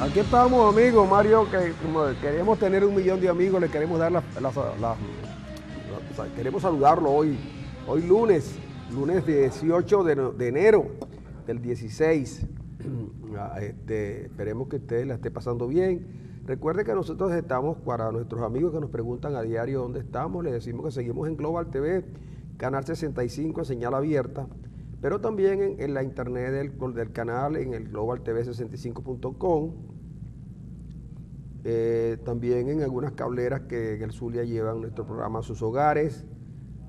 Aquí estamos, amigos. Mario, que como queremos tener 1 millón de amigos, le queremos dar queremos saludarlo hoy. Hoy lunes 18 de enero del 16. Esperemos que usted la esté pasando bien. Recuerde que nosotros estamos, para nuestros amigos que nos preguntan a diario dónde estamos, les decimos que seguimos en Global TV, Canal 65 en señal abierta, pero también en la internet del canal, en el globaltv65.com, también en algunas cableras que en el Zulia llevan nuestro programa a sus hogares,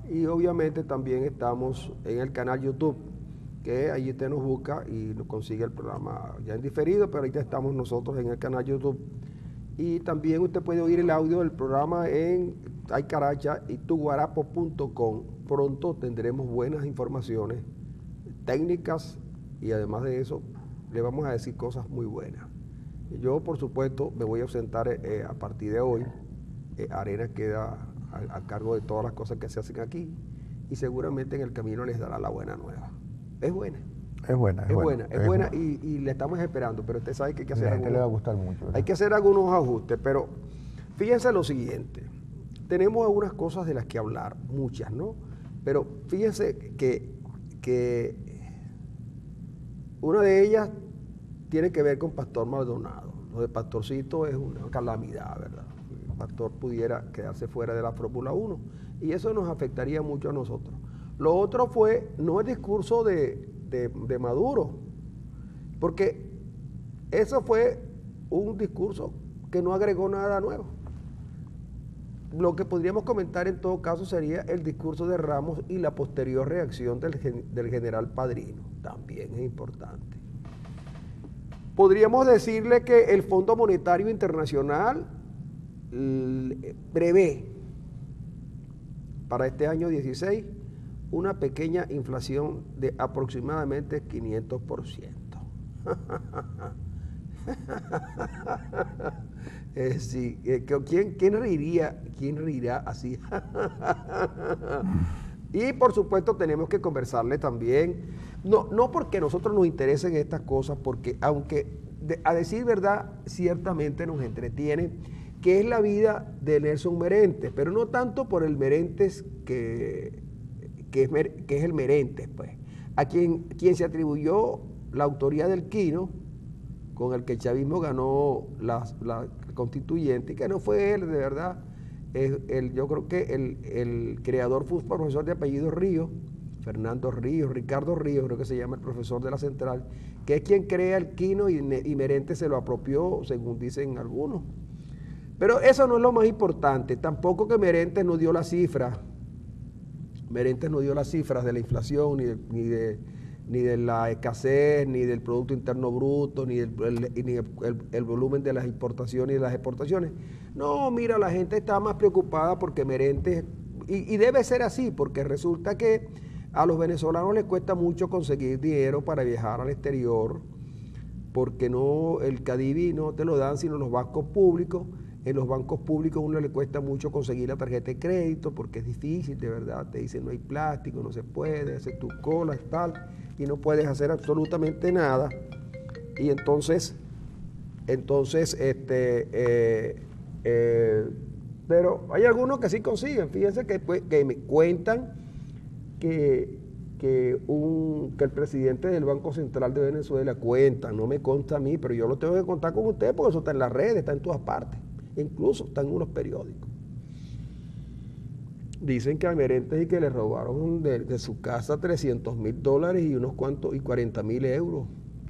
y obviamente también estamos en el canal YouTube, que allí usted nos busca y nos consigue el programa ya en diferido, pero ahorita estamos nosotros en el canal YouTube. Y también usted puede oír el audio del programa en Aycaracha y tuguarapo.com. Pronto tendremos buenas informaciones técnicas y además de eso le vamos a decir cosas muy buenas. Yo, por supuesto, me voy a ausentar a partir de hoy. Arena queda a cargo de todas las cosas que se hacen aquí y seguramente en el camino les dará la buena nueva. Es buena. Es buena y le estamos esperando, pero usted sabe que hay que hacer a la gente le va a gustar mucho, ¿verdad? Hay que hacer algunos ajustes, pero fíjense lo siguiente, tenemos algunas cosas de las que hablar, muchas, ¿no? Pero fíjense que una de ellas tiene que ver con Pastor Maldonado. Lo de Pastorcito es una calamidad, ¿verdad? El Pastor pudiera quedarse fuera de la Fórmula 1 y eso nos afectaría mucho a nosotros. Lo otro fue, no el discurso de Maduro, porque eso fue un discurso que no agregó nada nuevo. Lo que podríamos comentar en todo caso sería el discurso de Ramos y la posterior reacción del general Padrino, también es importante. Podríamos decirle que el Fondo Monetario Internacional prevé para este año 16 una pequeña inflación de aproximadamente 500%. Sí, ¿quién reiría así? Y por supuesto tenemos que conversarle también, no porque nosotros nos interesen estas cosas, porque aunque a decir verdad ciertamente nos entretiene, que es la vida de Nelson Merentes, pero no tanto por el Merentes que es el Merentes, pues, a quien se atribuyó la autoría del quino con el que el chavismo ganó la constituyente, y que no fue él, de verdad. Yo creo que el creador fue un profesor de apellido Ríos, Fernando Ríos, Ricardo Ríos, creo que se llama el profesor de la Central, que es quien crea el quino y Merentes se lo apropió, según dicen algunos. Pero eso no es lo más importante, tampoco que Merentes nos dio la cifra. Merentes no dio las cifras de la inflación, ni de la escasez, ni del Producto Interno Bruto, ni el volumen de las importaciones y de las exportaciones. No, mira, la gente está más preocupada porque Merentes, y debe ser así, porque resulta que a los venezolanos les cuesta mucho conseguir dinero para viajar al exterior, porque no, el CADIVI no te lo dan sino los bancos públicos. En los bancos públicos a uno le cuesta mucho conseguir la tarjeta de crédito porque es difícil, de verdad. Te dicen no hay plástico, no se puede, hacer tus colas, tal, y no puedes hacer absolutamente nada. Y entonces pero hay algunos que sí consiguen. Fíjense que me cuentan que el presidente del Banco Central de Venezuela cuenta, no me consta a mí, pero yo lo tengo que contar con usted porque eso está en las redes, está en todas partes. Incluso está en unos periódicos. Dicen que a Merentes y que le robaron de su casa $300,000 y unos cuantos y 40,000 euros.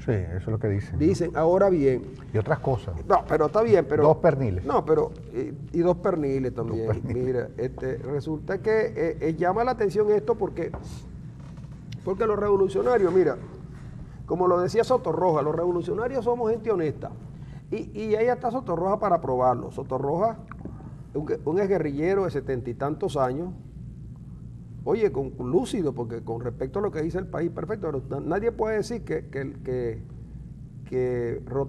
Sí, eso es lo que dicen. Dicen, ¿no? Ahora bien. Y otras cosas. No, pero está bien, pero. 2 perniles. No, pero. Y 2 perniles también. 2 perniles. Mira, resulta que llama la atención esto porque los revolucionarios, mira, como lo decía Sotorroja, los revolucionarios somos gente honesta. Y ahí está Sotorroja para probarlo. Sotorroja, un exguerrillero de 70 y tantos años, oye, lúcido, porque con respecto a lo que dice el país, perfecto, pero nadie puede decir que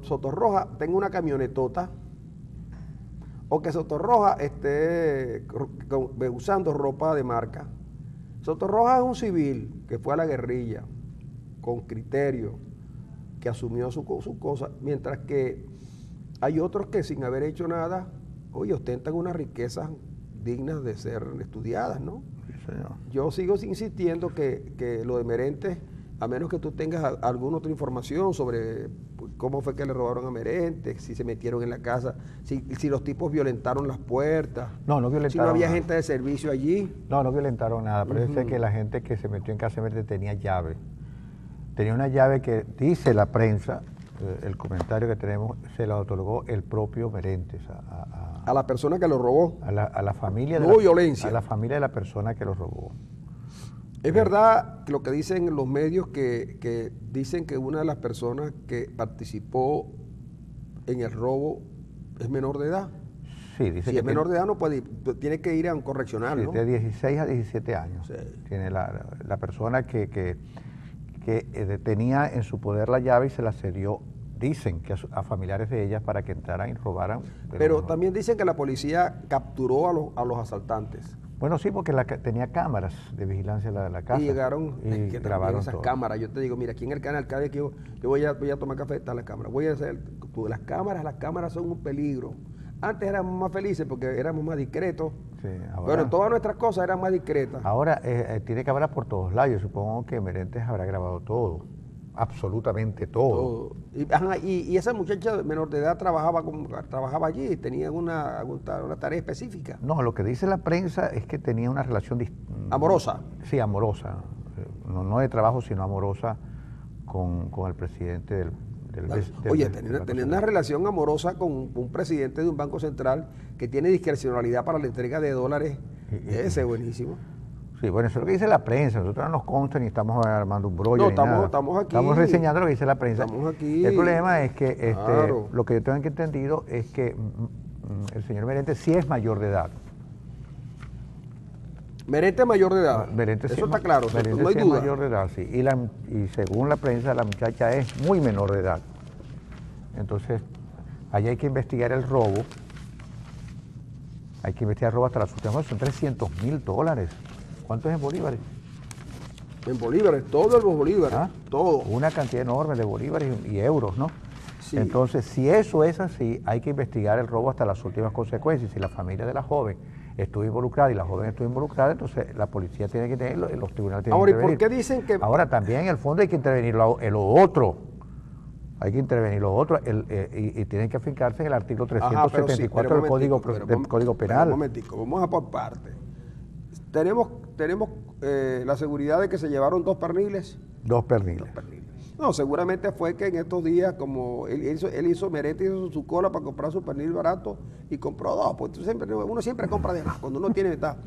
Sotorroja tenga una camionetota o que Sotorroja esté usando ropa de marca. Sotorroja es un civil que fue a la guerrilla con criterio, que asumió su cosa, mientras que hay otros que sin haber hecho nada, oye, ostentan unas riquezas dignas de ser estudiadas, ¿no? Sí, señor. Yo sigo insistiendo que lo de Merentes, a menos que tú tengas alguna otra información sobre cómo fue que le robaron a Merentes, si se metieron en la casa, si los tipos violentaron las puertas. No violentaron. Si no había nada. gente de servicio allí. No violentaron nada, pero yo sé que la gente que se metió en casa de Merentes tenía llave. Tenía una llave que, dice la prensa, el comentario que tenemos, se la otorgó el propio Merentes A la persona que lo robó. a la familia. No violencia. A la familia de la persona que lo robó. Es verdad que lo que dicen los medios que dicen que una de las personas que participó en el robo es menor de edad. Sí, dice si que es menor de edad no puede, tiene que ir a un correccional, sí, ¿no? de 16 a 17 años. Sí. Tiene la persona que tenía en su poder la llave y se la cedió, dicen que a familiares de ellas para que entraran y robaran. Pero también dicen que la policía capturó a los asaltantes. Bueno, sí, porque tenía cámaras de vigilancia de la casa. Y llegaron y que grabaron esas todo. cámaras. Yo te digo, mira, aquí en el canal, cada vez que yo voy a tomar café, está la cámara. Voy a hacer, las cámaras son un peligro. Antes éramos más felices porque éramos más discretos. Sí, ahora, pero todas nuestras cosas eran más discretas. Ahora tiene cámaras por todos lados. Yo supongo que Merentes habrá grabado todo. Absolutamente todo. Y esa muchacha menor de edad trabajaba allí, tenía una tarea específica. No, lo que dice la prensa es que tenía una relación amorosa. Sí, amorosa. No de trabajo, sino amorosa con el presidente del Oye, tenía una relación amorosa con un presidente de un banco central que tiene discrecionalidad para la entrega de dólares. Ese es buenísimo. Sí, bueno, eso es lo que dice la prensa. Nosotros no nos consta ni estamos armando un brollo. No, ni nada. estamos aquí. Estamos reseñando lo que dice la prensa. Estamos aquí. El problema es que Claro. lo que yo tengo entendido es que el señor Merentes sí es mayor de edad. Merentes mayor de edad. Merentes eso sí, está claro, Merentes no hay sí duda. es mayor de edad, sí. Y según la prensa, la muchacha es muy menor de edad. Entonces, allí hay que investigar el robo. Hay que investigar el robo hasta las últimas horas. Son $300,000. ¿Cuánto es en bolívares? En bolívares, todo en los bolívares, todo. Una cantidad enorme de bolívares y euros, ¿no? Sí. Entonces, si eso es así, hay que investigar el robo hasta las últimas consecuencias. Si la familia de la joven estuvo involucrada y la joven estuvo involucrada, entonces la policía tiene que tenerlo y los tribunales tienen que intervenir. Ahora, ¿y por qué dicen que...? Ahora, también en el fondo hay que intervenir lo otro. Hay que intervenir lo otro y tienen que afincarse en el artículo 374 del Código Penal. Un momentico, vamos a por partes. Tenemos la seguridad de que se llevaron 2 perniles. 2 perniles. No, seguramente fue que en estos días, como Merentes hizo su cola para comprar su pernil barato y compró 2, pues uno siempre compra de más cuando uno tiene ventaja.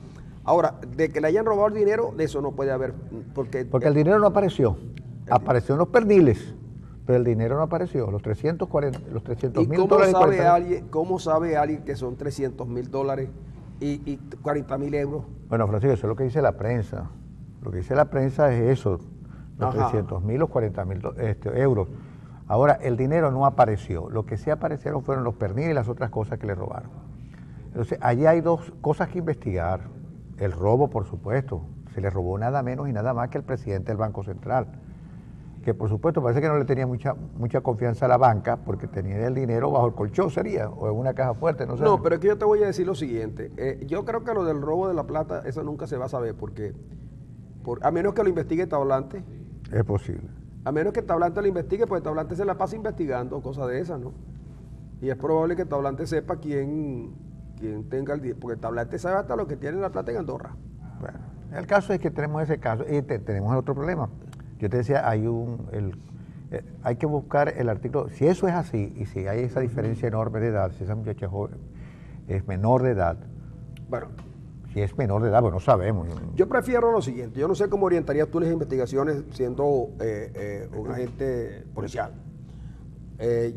Ahora, de que le hayan robado el dinero, de eso no puede haber, porque el dinero no apareció. Apareció en los perniles, pero el dinero no apareció. Los $300,000. ¿Cómo sabe alguien que son $300,000 y 40,000 euros? Bueno, Francisco, eso es lo que dice la prensa. Lo que dice la prensa es eso. Los 300,000, los 40,000 euros. Ahora, el dinero no apareció. Lo que sí aparecieron fueron los perniles y las otras cosas que le robaron. Entonces, allí hay 2 cosas que investigar. El robo, por supuesto. Se le robó nada menos y nada más que el presidente del Banco Central. Que, por supuesto, parece que no le tenía mucha confianza a la banca porque tenía el dinero bajo el colchón, sería, o en una caja fuerte, no sé. No, pero es que yo te voy a decir lo siguiente. Yo creo que lo del robo de la plata, eso nunca se va a saber porque... a menos que lo investigue Tablante. Es posible. A menos que Tablante lo investigue, pues Tablante se la pasa investigando cosas de esas, ¿no? Y es probable que Tablante sepa quién tenga el dinero, porque Tablante sabe hasta lo que tiene la plata en Andorra. Bueno, el caso es que tenemos ese caso y tenemos el otro problema. Yo te decía, hay que buscar el artículo, si eso es así y si hay esa diferencia enorme de edad, si esa muchacha joven es menor de edad, bueno, si es menor de edad, pues no sabemos. Yo prefiero lo siguiente, yo no sé cómo orientarías tú las investigaciones siendo un agente policial.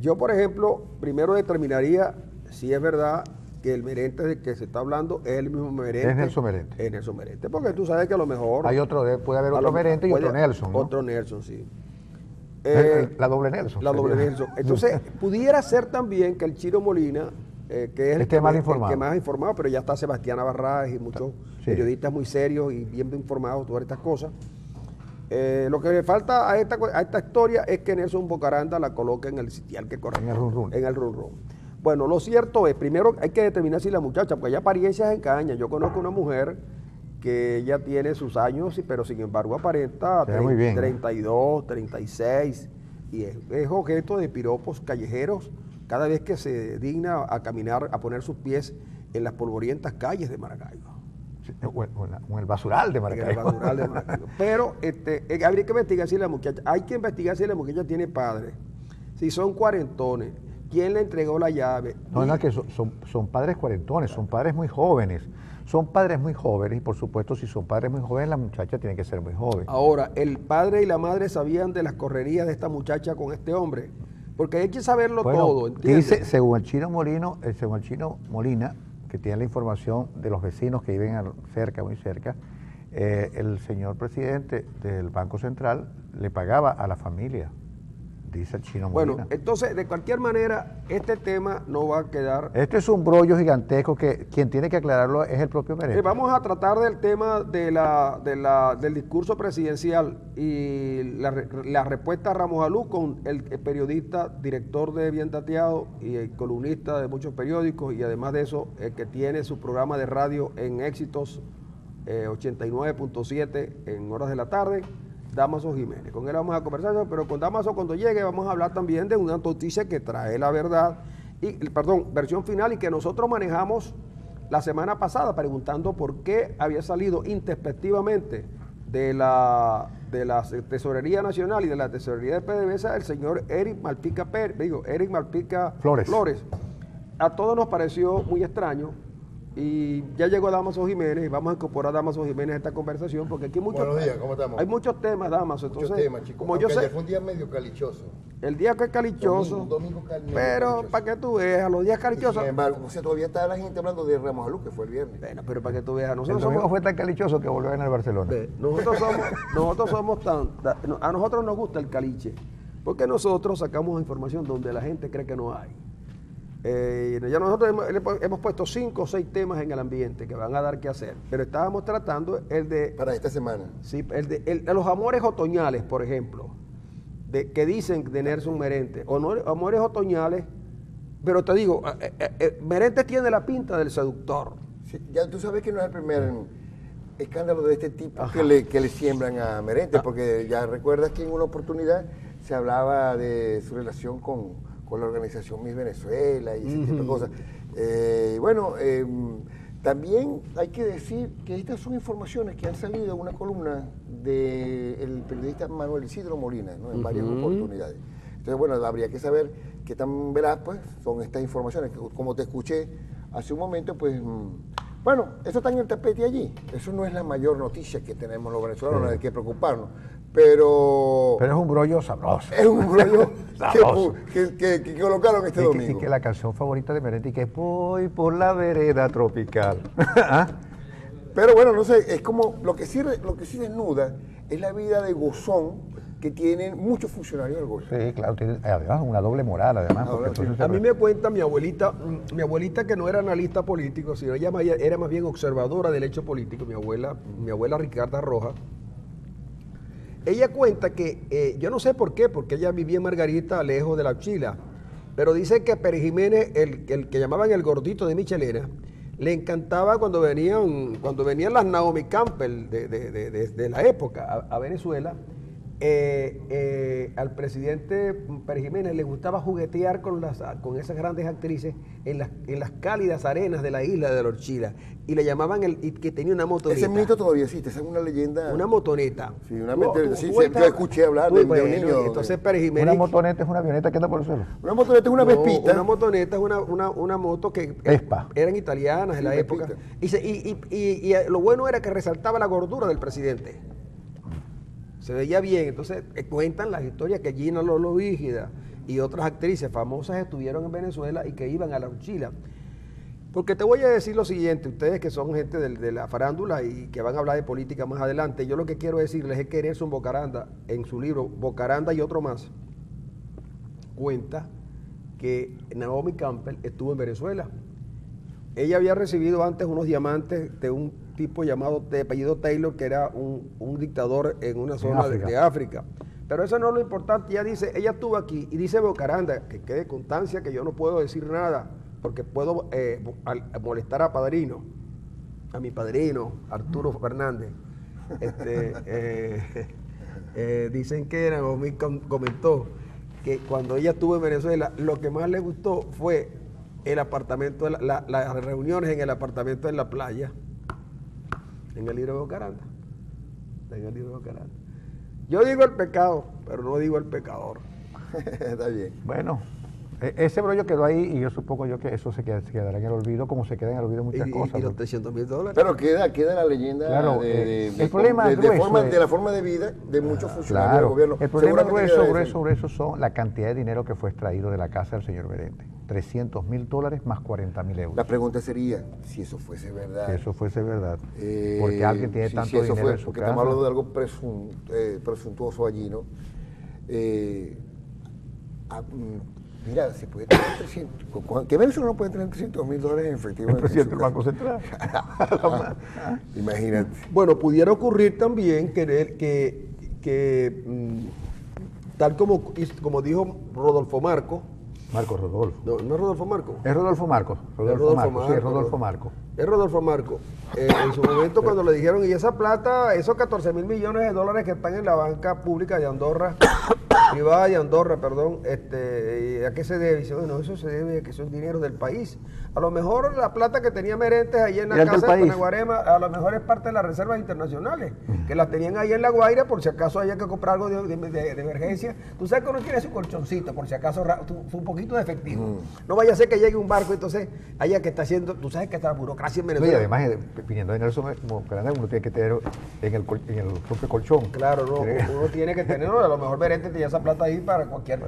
Yo, por ejemplo, primero determinaría si es verdad que el Merentes de que se está hablando es el mismo Merentes. Es Nelson Merentes. Es Nelson Merentes, porque tú sabes que a lo mejor... Puede haber otro Merentes y otro Nelson, ¿no? Otro Nelson, sí. La doble Nelson. La doble Nelson. Entonces, pudiera ser también que el Chiro Molina... que es el que más informado, pero ya está Sebastián Navarrete y muchos periodistas muy serios y bien informados de todas estas cosas. Lo que le falta a esta historia es que Nelson Bocaranda la coloque en el sitial que corre. En el run run. En el run run. Bueno, lo cierto es, primero hay que determinar si la muchacha, porque hay apariencias engañan. Yo conozco una mujer que ella tiene sus años, pero sin embargo aparenta 32, 36, y es objeto de piropos callejeros cada vez que se digna a caminar, a poner sus pies en las polvorientas calles de Maracaibo. O en el basural de Maracaibo. En el basural de Maracaibo. Pero habría que investigar si la muchacha, hay que investigar si la muchacha tiene padre, si son cuarentones, quién le entregó la llave. No, no, que son padres cuarentones, son padres muy jóvenes. Son padres muy jóvenes y por supuesto si son padres muy jóvenes la muchacha tiene que ser muy joven. Ahora, ¿el padre y la madre sabían de las correrías de esta muchacha con este hombre? Porque hay que saberlo todo, ¿entiendes? Dice, según el Chino Molina, que tiene la información de los vecinos que viven cerca, muy cerca, el señor presidente del Banco Central le pagaba a la familia. Dice el Chino Molina. Bueno, entonces, de cualquier manera, este tema no va a quedar... Este es un brollo gigantesco que quien tiene que aclararlo es el propio Merente. Vamos a tratar del tema del discurso presidencial y la respuesta a Ramos Alú con el periodista, director de Bien Dateado y el columnista de muchos periódicos, y además de eso, el que tiene su programa de radio en Éxitos 89.7 en horas de la tarde, Damaso Jiménez. Con él vamos a conversar, pero con Damaso cuando llegue vamos a hablar también de una noticia que trae la verdad, versión final, y que nosotros manejamos la semana pasada preguntando por qué había salido introspectivamente de la Tesorería Nacional y de la Tesorería de PDVSA el señor Eric Malpica Flores. A todos nos pareció muy extraño. Y ya llegó Damaso Jiménez y vamos a incorporar a Damaso Jiménez a esta conversación porque aquí Buenos días, ¿cómo estamos? Hay muchos temas, Damaso. Muchos temas, chicos. Como yo sé, fue un día medio calichoso. El día que es calichoso. Domingo pero para que tú veas, los días calichosos. Sin embargo, todavía está la gente hablando de Ramos Alú, que fue el viernes. Bueno, pero para que tú veas, nosotros el domingo fue tan calichoso que volvió a ganar Barcelona. Nosotros somos a nosotros nos gusta el caliche, porque nosotros sacamos información donde la gente cree que no hay. Ya nosotros hemos puesto 5 o 6 temas en el ambiente que van a dar que hacer, pero estábamos tratando el de... Para esta semana. Sí, el de los amores otoñales, por ejemplo, que dicen de Nelson Merente, amores otoñales, pero te digo, Merente tiene la pinta del seductor. Sí, ya tú sabes que no es el primer escándalo de este tipo que le siembran a Merente, porque ya recuerdas que en una oportunidad se hablaba de su relación con la organización Miss Venezuela y ese tipo de cosas. También hay que decir que estas son informaciones que han salido en una columna del periodista Manuel Isidro Molina, ¿no? En varias oportunidades. Entonces, bueno, habría que saber qué tan veraz pues, son estas informaciones. Como te escuché hace un momento, pues, bueno, eso está en el tapete allí. Eso no es la mayor noticia que tenemos los venezolanos, no hay que preocuparnos. Pero es un brollo sabroso. Es un brollo que colocaron este domingo. Y que la canción favorita de Merente, que voy por la vereda tropical. Pero bueno, no sé, es como lo que sí desnuda es la vida de gozón que tienen muchos funcionarios del gobierno. Sí, claro, tiene además una doble moral, además. A mí me cuenta mi abuelita que no era analista político, sino ella era más bien observadora del hecho político, mi abuela Ricarda Rojas. Ella cuenta que, yo no sé por qué, porque ella vivía en Margarita, lejos de la Chila, pero dice que Pérez Jiménez, el que llamaban el gordito de Michelena, le encantaba cuando venían las Naomi Campbell de la época a Venezuela. Al presidente Pérez Jiménez le gustaba juguetear con esas grandes actrices en las cálidas arenas de la isla de Lorchila, y le llamaban que tenía una motoneta. Ese mito todavía existe, esa es una leyenda. Una motoneta. Sí, yo escuché hablar de un niño. Entonces Pérez Jiménez. Una motoneta es una avioneta que anda por el suelo. Una motoneta es una Vespita. Una motoneta es una moto que eran italianas en la época. Y lo bueno era que resaltaba la gordura del presidente. Se veía bien. Entonces cuentan las historias que Gina Lolo Vígida y otras actrices famosas estuvieron en Venezuela y que iban a la Uchila. Porque te voy a decir lo siguiente, ustedes que son gente de la farándula y que van a hablar de política más adelante, yo lo que quiero decirles es que Nelson Bocaranda, en su libro Bocaranda y otro más, cuenta que Naomi Campbell estuvo en Venezuela. Ella había recibido antes unos diamantes de un tipo llamado de apellido Taylor, que era un dictador en una zona de África. Pero eso no es lo importante. Ella estuvo aquí y dice Bocaranda, que quede constancia que yo no puedo decir nada, porque puedo molestar a mi padrino, Arturo Fernández. Dicen que Naomi comentó que cuando ella estuvo en Venezuela, lo que más le gustó fue el apartamento, las reuniones en el apartamento en la playa, en el libro de Bocaranda. Yo digo el pecado, pero no digo el pecador. Está bien. Bueno, ese brollo quedó ahí y yo supongo que eso se quedará en el olvido, como se queda en el olvido muchas cosas. Y los $300,000. Pero queda la leyenda, claro, de la forma de vida de muchos funcionarios del gobierno. El problema grueso son la cantidad de dinero que fue extraído de la casa del señor Berente. $300,000 más $40,000. La pregunta sería, si eso fuese verdad. Si eso fuese verdad. Porque alguien tiene tanto dinero en su porque casa. estamos hablando de algo presuntuoso allí, ¿no? Mira, se puede tener 300. ¿Qué venezolano no puede tener $300,000 en efectivo? El presidente del Banco Central. Imagínate. Bueno, pudiera ocurrir también tal como dijo Rodolfo Marco. Marco Rodolfo. No es Rodolfo Marco. Es Rodolfo Marco. Sí, es Rodolfo Marco. En su momento cuando le dijeron, y esa plata, esos $14,000 millones que están en la banca pública de Andorra, privada de Andorra, perdón, ¿a qué se debe? Dice, bueno, eso se debe a que son dinero del país. A lo mejor la plata que tenía Merentes ahí en la casa de Panaguarema, a lo mejor es parte de las reservas internacionales, que las tenían ahí en La Guaira por si acaso haya que comprar algo de emergencia. Tú sabes que uno tiene su colchoncito, por si acaso un poquito de efectivo. No vaya a ser que llegue un barco, entonces haya que está haciendo, tú sabes que está la burocracia en Venezuela. Y además, viniendo de Nelson, uno tiene que tener en el propio colchón. Claro, no, uno tiene que tener, a lo mejor Merentes tenía esa plata ahí para cualquier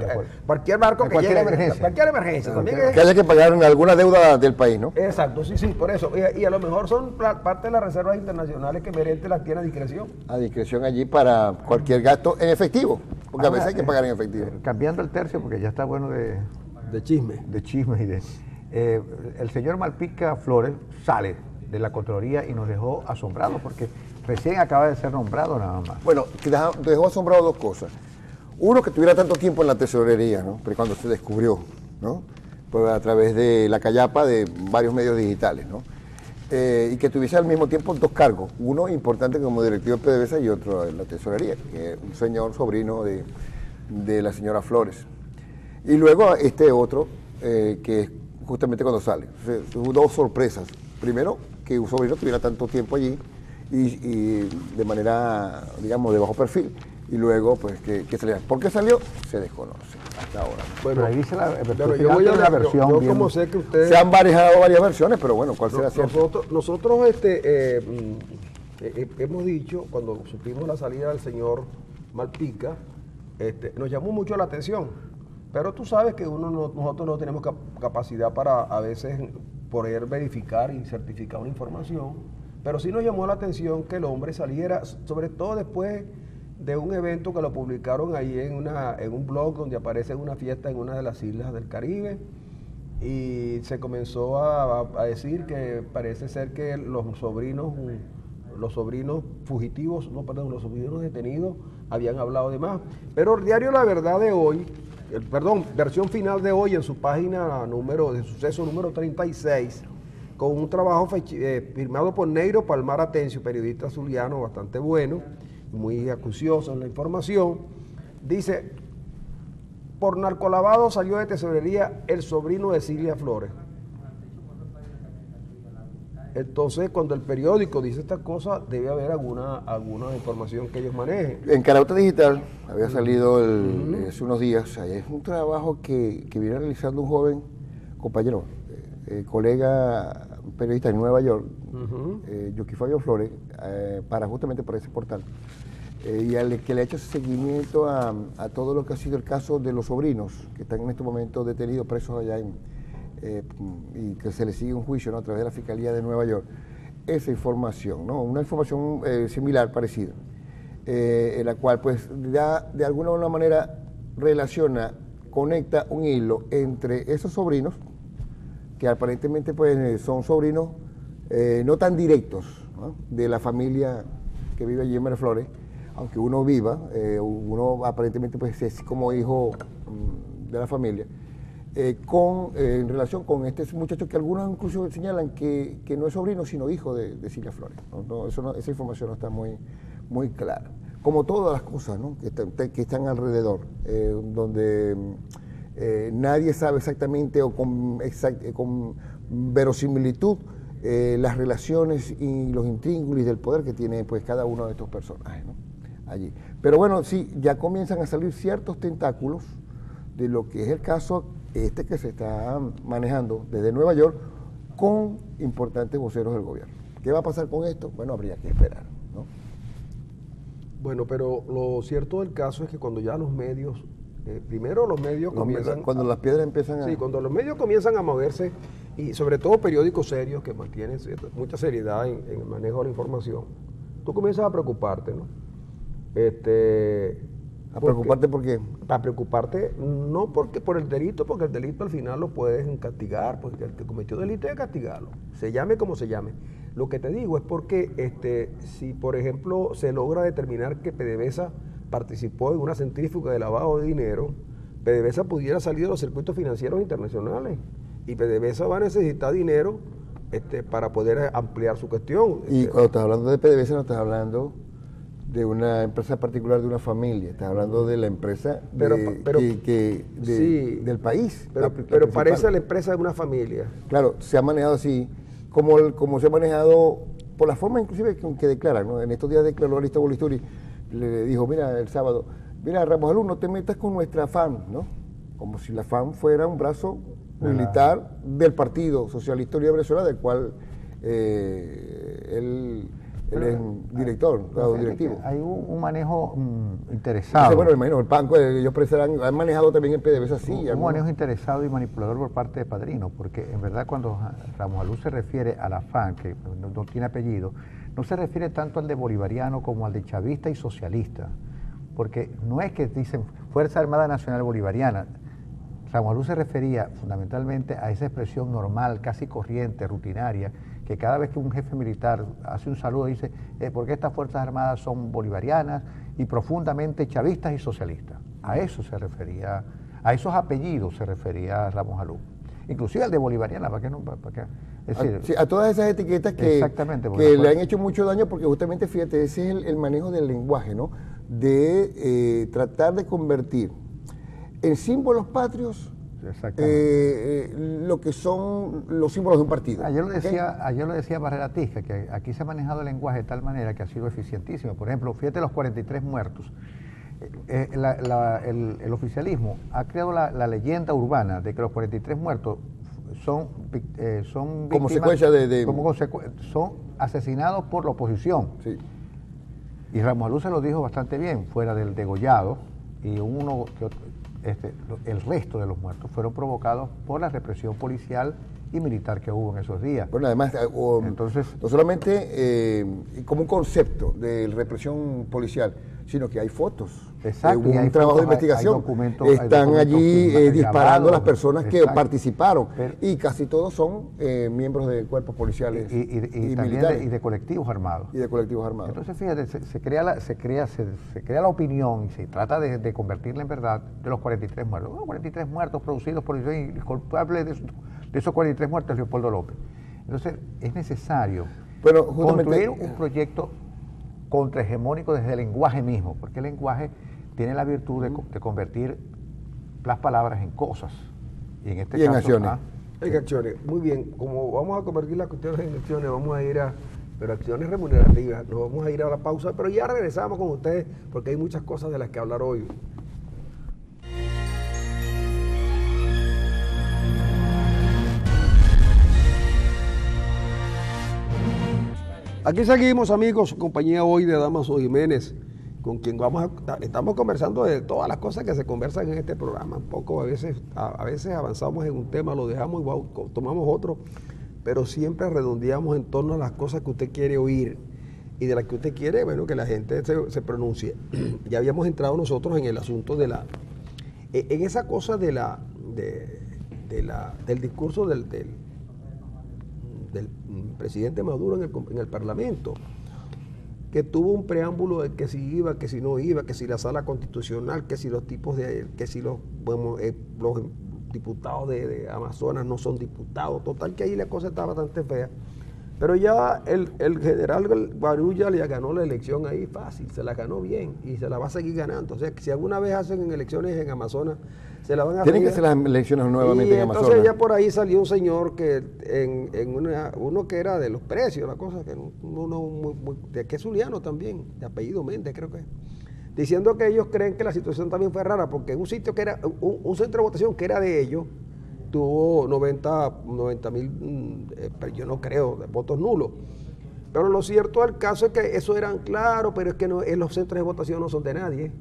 barco que llegue. Cualquier emergencia. Que haya que pagar alguna deuda del país, ¿no? Exacto, sí, por eso. Y a lo mejor son parte de las reservas internacionales que Merentes las tiene a discreción. A discreción allí para cualquier gasto en efectivo, porque a veces hay que pagar en efectivo. Cambiando el tercio, porque ya está bueno de chisme. De chisme y de... el señor Malpica Flores sale de la Contraloría y nos dejó asombrados porque recién acaba de ser nombrado nada más. Bueno, dejó asombrado dos cosas. Uno, que tuviera tanto tiempo en la tesorería, ¿no? Pero cuando se descubrió, ¿no? Pues a través de la callapa de varios medios digitales, ¿no? Y que tuviese al mismo tiempo dos cargos, uno importante como directivo de PDVSA y otro en la tesorería, que es un señor sobrino de la señora Flores. Y luego este otro, que es justamente cuando sale. Hubo dos sorpresas. Primero, que un sobrino tuviera tanto tiempo allí y de manera, digamos, de bajo perfil. Y luego, pues, que saliera. ¿Por qué salió? Se desconoce hasta ahora. Bueno, ahí dice la versión. Yo como sé que ustedes... Se han barajado varias versiones, pero bueno, ¿cuál será cierto? Nosotros hemos dicho, cuando supimos la salida del señor Malpica, nos llamó mucho la atención. Pero tú sabes que nosotros no tenemos capacidad para a veces poder verificar y certificar una información, pero sí nos llamó la atención que el hombre saliera, sobre todo después de un evento que lo publicaron ahí en un blog donde aparece una fiesta en una de las islas del Caribe, y se comenzó a decir que parece ser que los sobrinos fugitivos, los sobrinos detenidos habían hablado de más. Pero el diario La Verdad de hoy, versión final de hoy, en su página de suceso número 36, con un trabajo firmado por Neiro Palmar Atencio, periodista zuliano bastante bueno, muy acucioso en la información, dice: por narcolavado salió de tesorería el sobrino de Cilia Flores. Entonces, cuando el periódico dice esta cosa, debe haber alguna información que ellos manejen. En Carauta Digital había salido hace unos días, es un trabajo que viene realizando un joven compañero, colega periodista en Nueva York, Yuki Fabio Flores, justamente para ese portal, y que le ha hecho seguimiento a todo lo que ha sido el caso de los sobrinos, que están en este momento detenidos, presos allá y que se les sigue un juicio, ¿no?, a través de la Fiscalía de Nueva York. Esa información, ¿no?, una información similar, parecida, en la cual pues de alguna manera conecta un hilo entre esos sobrinos, que aparentemente pues son sobrinos no tan directos, ¿no?, de la familia que vive allí en Miraflores, aunque uno viva, uno aparentemente pues, es como hijo de la familia, en relación con este muchacho que algunos incluso señalan que no es sobrino, sino hijo de Cilia Flores. Esa información no está muy clara. Como todas las cosas, ¿no?, que están alrededor, donde nadie sabe exactamente o con verosimilitud las relaciones y los intríngulis del poder que tiene pues cada uno de estos personajes, ¿no?, allí. Pero bueno, sí, ya comienzan a salir ciertos tentáculos de lo que es el caso que se está manejando desde Nueva York con importantes voceros del gobierno. ¿Qué va a pasar con esto? Bueno, habría que esperar, ¿no? Bueno, pero lo cierto del caso es que cuando ya los medios, primero los medios comienzan... Cuando las piedras empiezan a... Sí, cuando los medios comienzan a moverse, y sobre todo periódicos serios que mantienen mucha seriedad en el manejo de la información, tú comienzas a preocuparte, ¿no? ¿A preocuparte por qué? Para preocuparte, no porque por el delito, porque el delito al final lo puedes castigar, porque el que cometió delito hay que castigarlo, se llame como se llame. Lo que te digo es porque si, por ejemplo, se logra determinar que PDVSA participó en una centrífuga de lavado de dinero, PDVSA pudiera salir de los circuitos financieros internacionales y PDVSA va a necesitar dinero para poder ampliar su cuestión. Y cuando estás hablando de PDVSA no estás hablando de una empresa particular, de una familia, estás hablando de la empresa del país. Pero parece la empresa de una familia. Claro, se ha manejado así, como se ha manejado, por la forma inclusive que declaran, ¿no? En estos días declaró Aristo Bolisturi, le dijo, mira, el sábado, mira, Ramos Alú, no te metas con nuestra FAM, ¿no? Como si la FAM fuera un brazo militar del Partido Socialista Unido de Venezuela, del cual él es director, directivo. Hay un manejo interesado. Entonces, bueno, me imagino, el banco, ellos han manejado también el PDVSA así. Un manejo interesado y manipulador por parte de Padrino, porque en verdad cuando Ramos Alú se refiere a la FAN, que no tiene apellido, no se refiere tanto al de bolivariano como al de chavista y socialista, porque no es que dicen Fuerza Armada Nacional Bolivariana. Ramos Alú se refería fundamentalmente a esa expresión normal, casi corriente, rutinaria, que cada vez que un jefe militar hace un saludo dice, porque estas Fuerzas Armadas son bolivarianas y profundamente chavistas y socialistas. A eso se refería, a esos apellidos se refería Ramos Alú. Inclusive al de bolivariana, ¿para qué no? Es decir, sí, a todas esas etiquetas que le han hecho mucho daño, porque justamente, fíjate, ese es el manejo del lenguaje, ¿no? De tratar de convertir en símbolos patrios lo que son los símbolos de un partido. Ayer lo decía Barrera Tisca, que aquí se ha manejado el lenguaje de tal manera que ha sido eficientísimo. Por ejemplo, fíjate los 43 muertos. El oficialismo ha creado la leyenda urbana de que los 43 muertos son como secuencia son asesinados por la oposición. Sí. Y Ramos Alú se lo dijo bastante bien, fuera del degollado, y el resto de los muertos fueron provocados por la represión policial y militar que hubo en esos días. Bueno, además, entonces, no solamente como un concepto de represión policial, sino que hay fotos. Exacto, un trabajo de investigación. Están allí disparando a las personas que participaron, y casi todos son miembros de cuerpos policiales y militares. Y de colectivos armados. Y de colectivos armados. Entonces, fíjate, se crea la opinión y se trata de convertirla en verdad de los 43 muertos. 43 muertos producidos por el culpable de esos 43 muertos es Leopoldo López. Entonces, es necesario construir un proyecto contrahegemónico desde el lenguaje mismo, porque el lenguaje tiene la virtud de convertir las palabras en cosas. Y en este caso, acciones. En acciones. Muy bien, como vamos a convertir las cuestiones en acciones, vamos a ir pero acciones remunerativas, nos vamos a ir a la pausa, pero ya regresamos con ustedes porque hay muchas cosas de las que hablar hoy. Aquí seguimos, amigos, compañía hoy de Damaso Jiménez, con quien estamos conversando de todas las cosas que se conversan en este programa. Un poco a veces avanzamos en un tema, lo dejamos y tomamos otro, pero siempre redondeamos en torno a las cosas que usted quiere oír y de las que usted quiere, bueno, que la gente se pronuncie. Ya habíamos entrado nosotros en el asunto en esa cosa del discurso del presidente Maduro en el Parlamento. que tuvo un preámbulo de que si iba, que si no iba, que si la sala constitucional, que si los tipos de, que si los diputados de Amazonas no son diputados, total que ahí la cosa está bastante fea. Pero ya el general Barulla le ganó la elección ahí fácil, se la ganó bien y se la va a seguir ganando. O sea, que si alguna vez hacen elecciones en Amazonas, se la van a Tienen que hacer las elecciones nuevamente en Amazonas. Entonces ya por ahí salió un señor que uno que era de los precios, la cosa, que que es zuliano también, de apellido Méndez creo que es, diciendo que ellos creen que la situación también fue rara, porque un sitio que era, un centro de votación que era de ellos, tuvo 90.000, yo no creo, de votos nulos. Pero lo cierto del caso es que eso eran claros, pero es que los centros de votación no son de nadie.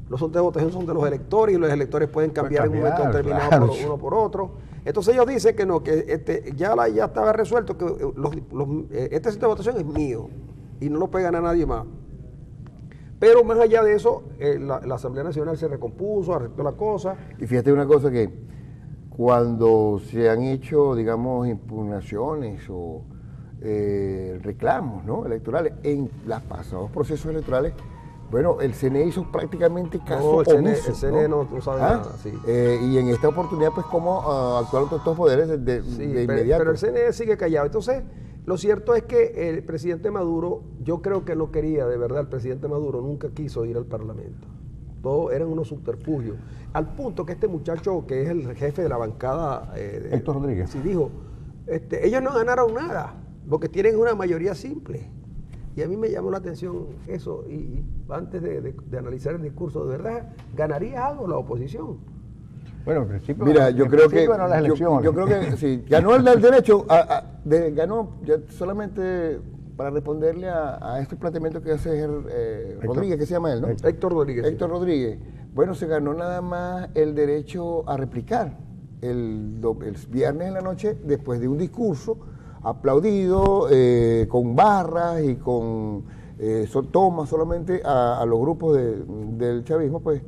Los centros de votación son de los electores y los electores pueden cambiar en un momento determinado claro, por uno por otro. Entonces ellos dicen que no, que ya estaba resuelto, que este centro de votación es mío y no lo pegan a nadie más. Pero más allá de eso, la Asamblea Nacional se recompuso, arregló la cosa. Y fíjate una cosa que cuando se han hecho, digamos, impugnaciones o reclamos, ¿no?, electorales en los pasados procesos electorales, bueno, el CNE hizo prácticamente caso omiso. El CNE no sabe nada, sí. Y en esta oportunidad, pues, cómo actuaron todos estos poderes de inmediato. Pero el CNE sigue callado. Entonces, lo cierto es que el presidente Maduro, yo creo que no quería, de verdad, el presidente Maduro nunca quiso ir al Parlamento. Todos eran unos subterfugios. Al punto que este muchacho, que es el jefe de la bancada... Héctor Rodríguez. Sí, dijo, ellos no ganaron nada, lo que tienen es una mayoría simple. Y a mí me llamó la atención eso, y antes de analizar el discurso, ¿de verdad ganaría algo la oposición? Bueno, en principio, mira, yo creo que ganó las elecciones. Yo creo que sí, ganó el derecho, ganó ya solamente para responderle a este planteamiento que hace Rodríguez, que se llama él, ¿no? Héctor Rodríguez. Héctor Rodríguez. Bueno, se ganó nada más el derecho a replicar el viernes en la noche, después de un discurso aplaudido, con barras y con tomas solamente a los grupos del chavismo, pues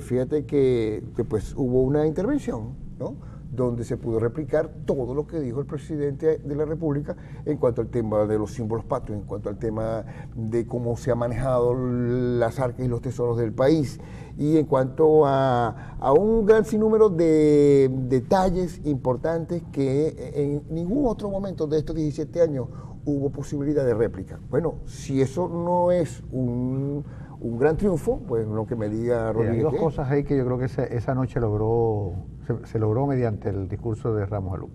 fíjate que pues hubo una intervención, ¿no?, donde se pudo replicar todo lo que dijo el presidente de la República en cuanto al tema de los símbolos patrios, en cuanto al tema de cómo se han manejado las arcas y los tesoros del país, y en cuanto a un gran sinnúmero de detalles importantes que en ningún otro momento de estos 17 años hubo posibilidad de réplica. Bueno, si eso no es un gran triunfo, pues lo que me diga Rodríguez. Hay dos cosas ahí que yo creo que esa noche se logró mediante el discurso de Ramos Alú.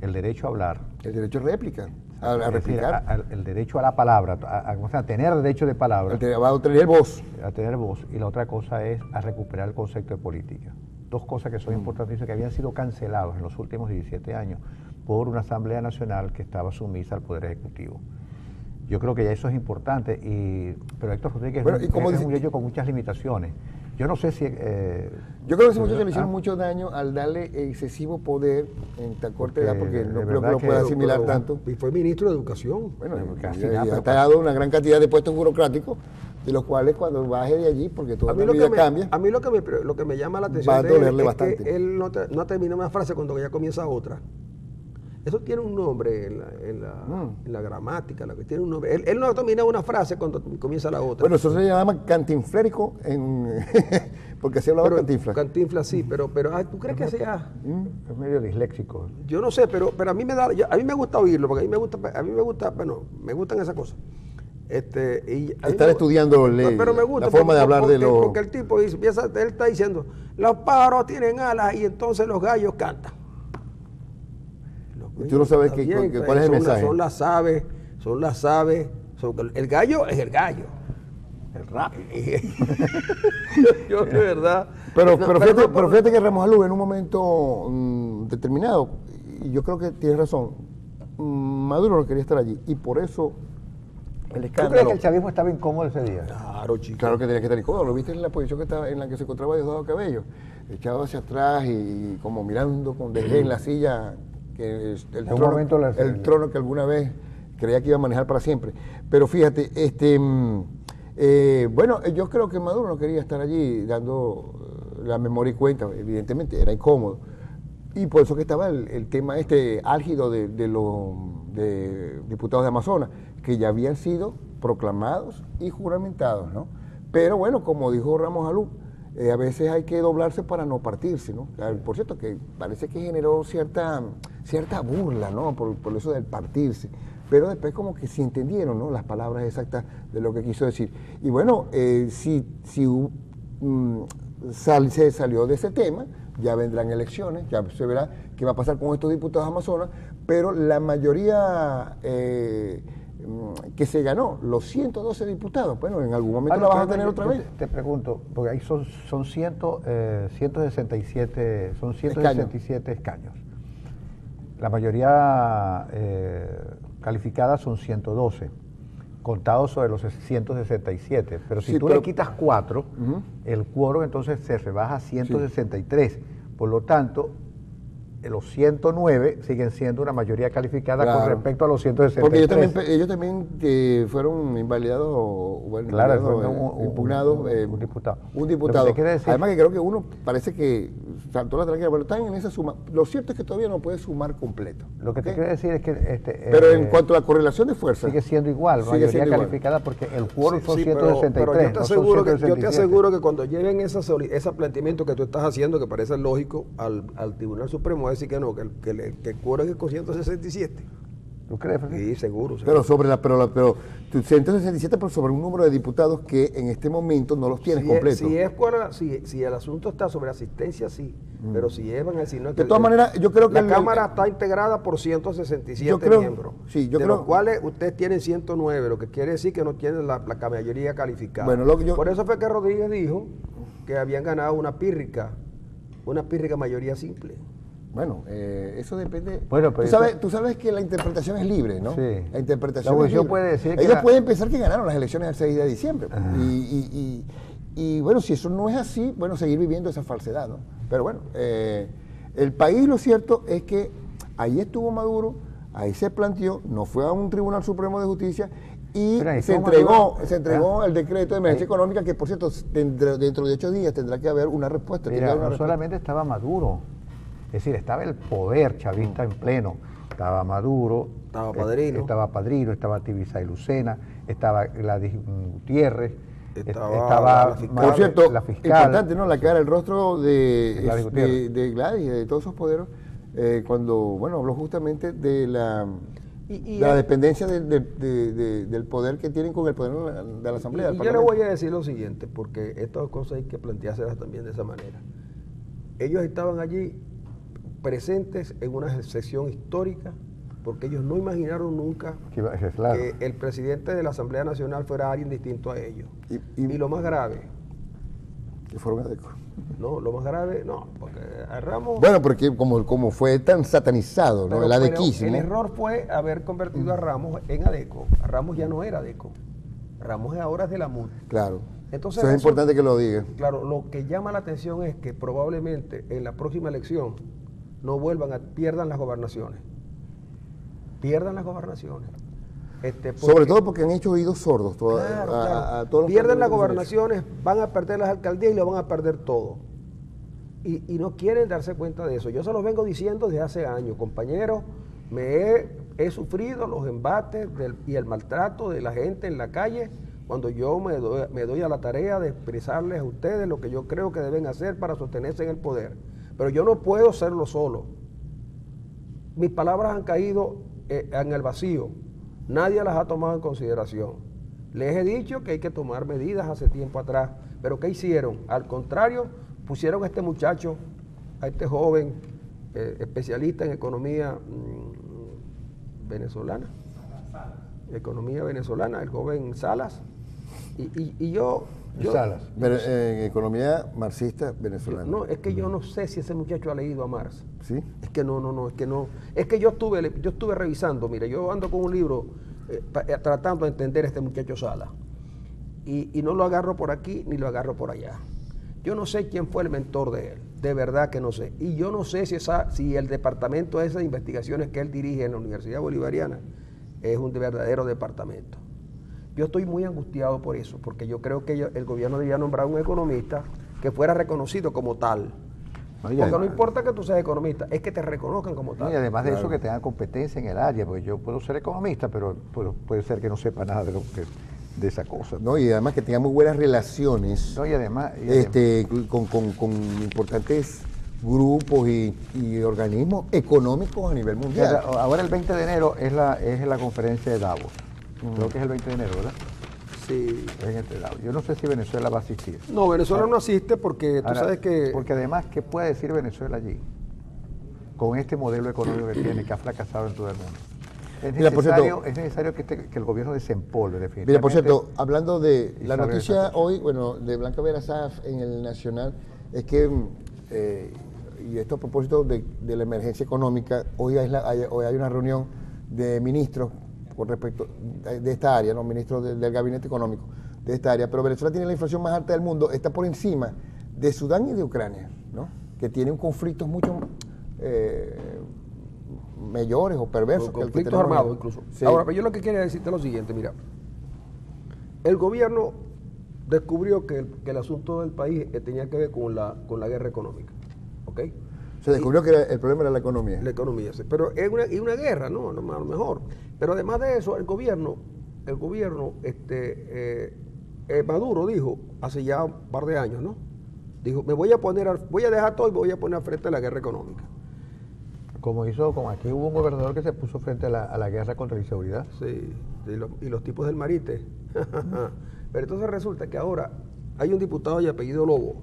El derecho a hablar. El derecho a réplica, a replicar. El derecho a la palabra, a tener derecho de palabra. A tener voz. A tener voz. Y la otra cosa es a recuperar el concepto de política. Dos cosas que son importantísimas, que habían sido cancelados en los últimos 17 años por una Asamblea Nacional que estaba sumisa al Poder Ejecutivo. Yo creo que ya eso es importante, pero Héctor Rodríguez es un muchacho con muchas limitaciones. Yo no sé si... yo creo que ese muchacho le hicieron mucho daño al darle excesivo poder en tan corta edad, porque no creo que lo pueda asimilar tanto. Y fue ministro de Educación. Bueno, ya ha dado una gran cantidad de puestos burocráticos, de los cuales cuando baje de allí, porque toda la vida cambia... A mí lo que me llama la atención va a dolerle bastante. Que él no termina una frase cuando ya comienza otra. Eso tiene un nombre en la gramática, tiene un nombre. Él no termina una frase cuando comienza la otra. Bueno, eso se llama cantinflérico, porque así hablaba Cantinflas. Cantinflas sí, pero ¿tú crees que sea? Es medio disléxico. Yo no sé, pero a mí me gusta oírlo, porque a mí me gustan esas cosas. Estar estudiando pero me gusta, la forma de hablar de los... Porque el tipo él está diciendo, los pájaros tienen alas y entonces los gallos cantan. Y tú no sabes cuál es el mensaje. Son las aves. El gallo es el gallo. El rap. Yo de verdad. Pero fíjate que Ramos Alú en un momento determinado, y yo creo que tienes razón, Maduro no quería estar allí. Y por eso el escándalo... ¿Tú crees que el chavismo estaba incómodo ese día? Claro, chico. Claro que tenía que estar incómodo. ¿Lo viste en la posición en la que se encontraba Diosdado Cabello? Echado hacia atrás y como mirando con desdén la silla... que el trono que alguna vez creía que iba a manejar para siempre. Pero fíjate, bueno, yo creo que Maduro no quería estar allí dando la memoria y cuenta, evidentemente, era incómodo. Y por eso que estaba el tema álgido de los diputados de Amazonas, que ya habían sido proclamados y juramentados, ¿no? Pero bueno, como dijo Ramos Alú, a veces hay que doblarse para no partirse, ¿no? Por cierto, que parece que generó cierta burla, ¿no? Por eso del partirse. Pero después como que se entendieron, ¿no? Las palabras exactas de lo que quiso decir. Y bueno, se salió de ese tema, ya vendrán elecciones, ya se verá qué va a pasar con estos diputados amazonas, pero la mayoría que se ganó, los 112 diputados, bueno, en algún momento la vas a tener otra vez. Te pregunto, porque ahí son 167, son 167 escaños. La mayoría calificada son 112, contados sobre los 167. Pero si tú le quitas 4, el quórum entonces se rebaja a 163. Por lo tanto, los 109 siguen siendo una mayoría calificada con respecto a los 163. Porque ellos también fueron invalidados o impugnados un diputado. Un diputado. Decir, además que creo que uno parece que saltó la tranquila, pero están en esa suma. Lo cierto es que todavía no puede sumar completo. Lo que te quiero decir es que... pero en cuanto a la correlación de fuerzas... Sigue siendo igual, mayoría calificada porque el quórum son 163. Pero yo te aseguro que cuando lleven ese planteamiento que tú estás haciendo, que parece lógico, al Tribunal Supremo, va a decir que no, que el quórum es con 167. ¿Tú crees? Sí, seguro. Pero 167 por sobre un número de diputados que en este momento no los tienes completos. Si el asunto está sobre asistencia, sí. Pero si van a decir, no, de todas maneras, yo creo que la Cámara está integrada por 167 miembros. Sí, de los cuales ustedes tienen 109, lo que quiere decir que no tienen la mayoría calificada. Bueno, por eso fue que Rodríguez dijo que habían ganado una pírrica mayoría simple. Bueno, eso depende. Bueno, tú sabes que la interpretación es libre, ¿no? Sí. La interpretación es libre. Puede decir ellos pueden pensar que ganaron las elecciones el 6 de diciembre. Y bueno, si eso no es así, bueno, seguir viviendo esa falsedad, ¿no? Pero bueno, el país, lo cierto es que ahí estuvo Maduro, ahí se planteó, no fue a un Tribunal Supremo de Justicia y se entregó el decreto de emergencia económica, que por cierto, dentro de 8 días tendrá que haber una respuesta. Solamente estaba Maduro. Es decir, estaba el poder chavista en pleno. Estaba Maduro, estaba Padrino, estaba Tibisay Lucena, estaba Gladys Gutiérrez, estaba por cierto, la fiscal. Importante, ¿no? La cara, el rostro de Gladys, de todos esos poderes, cuando, bueno, habló justamente de la dependencia del poder que tienen con el poder de la Asamblea. Y yo le voy a decir lo siguiente, porque estas cosas hay que planteárselas también de esa manera. Ellos estaban allí presentes en una sesión histórica, porque ellos no imaginaron nunca que el presidente de la Asamblea Nacional fuera alguien distinto a ellos. Y lo más grave... Que fueron ADECO. No, lo más grave, no, porque a Ramos... Bueno, porque como fue tan satanizado, ¿no? El adequismo. El error fue haber convertido a Ramos en ADECO. Ramos ya no era ADECO. Ramos ahora es de la MUD. Claro. Entonces, eso es importante que lo diga. Claro, lo que llama la atención es que probablemente en la próxima elección no pierdan las gobernaciones. Pierdan las gobernaciones. Sobre todo porque han hecho oídos sordos a todos los pierden las gobernaciones, van a perder las alcaldías y lo van a perder todo. Y no quieren darse cuenta de eso. Yo se los vengo diciendo desde hace años, compañeros, he sufrido los embates y el maltrato de la gente en la calle cuando yo me doy a la tarea de expresarles a ustedes lo que yo creo que deben hacer para sostenerse en el poder. Pero yo no puedo hacerlo solo. Mis palabras han caído en el vacío. Nadie las ha tomado en consideración. Les he dicho que hay que tomar medidas hace tiempo atrás. Pero ¿qué hicieron? Al contrario, pusieron a este muchacho, a este joven especialista en economía venezolana. Economía venezolana, el joven Salas. Y yo Salas. En economía marxista venezolana. No, es que yo no sé si ese muchacho ha leído a Marx. ¿Sí? Es que no. Es que yo estuve revisando, mire, yo ando con un libro tratando de entender a este muchacho Salas. Y no lo agarro por aquí ni lo agarro por allá. Yo no sé quién fue el mentor de él, de verdad que no sé. Y yo no sé si el departamento ese de investigaciones que él dirige en la Universidad Bolivariana es un verdadero departamento. Yo estoy muy angustiado por eso, porque yo creo que el gobierno debía nombrar un economista que fuera reconocido como tal. Porque no importa que tú seas economista, es que te reconozcan como tal. Y además de eso, que tengan competencia en el área, porque yo puedo ser economista, pero puede ser que no sepa nada de lo que de esa cosa. No, y además que tenga muy buenas relaciones No, y además, con importantes grupos y organismos económicos a nivel mundial. ahora el 20 de enero es la conferencia de Davos. Creo que es el 20 de enero, ¿verdad? Sí. Yo no sé si Venezuela va a asistir. No, Venezuela no asiste porque tú Ahora, sabes que... Porque además, ¿qué puede decir Venezuela allí? Con este modelo económico que tiene, que ha fracasado en todo el mundo. Mira, por cierto, Es necesario que el gobierno desempolve, definitivamente. Mira, por cierto, hablando de y la saber noticia esa cosa. hoy, bueno, de Blanca Vera Saf en el Nacional, es que, y esto a propósito de la emergencia económica, hoy hay una reunión de ministros con respecto de esta área, ¿no? Ministros del Gabinete Económico de esta área, pero Venezuela tiene la inflación más alta del mundo, está por encima de Sudán y de Ucrania, ¿no? Que tienen conflictos mucho mayores o perversos. Conflictos armados incluso. Sí. Ahora, pero yo lo que quería decirte es lo siguiente, mira. El gobierno descubrió que el asunto del país tenía que ver con la guerra económica, ¿ok? Se descubrió que el problema era la economía. La economía, sí. Pero es una guerra, ¿no? A lo mejor. Pero además de eso, el gobierno, Maduro dijo, hace ya un par de años, ¿no? Dijo, voy a dejar todo y me voy a poner al frente de la guerra económica. Como aquí hubo un gobernador que se puso frente a la guerra contra la inseguridad. Sí, y los tipos del Marite. Pero entonces resulta que ahora hay un diputado de apellido Lobo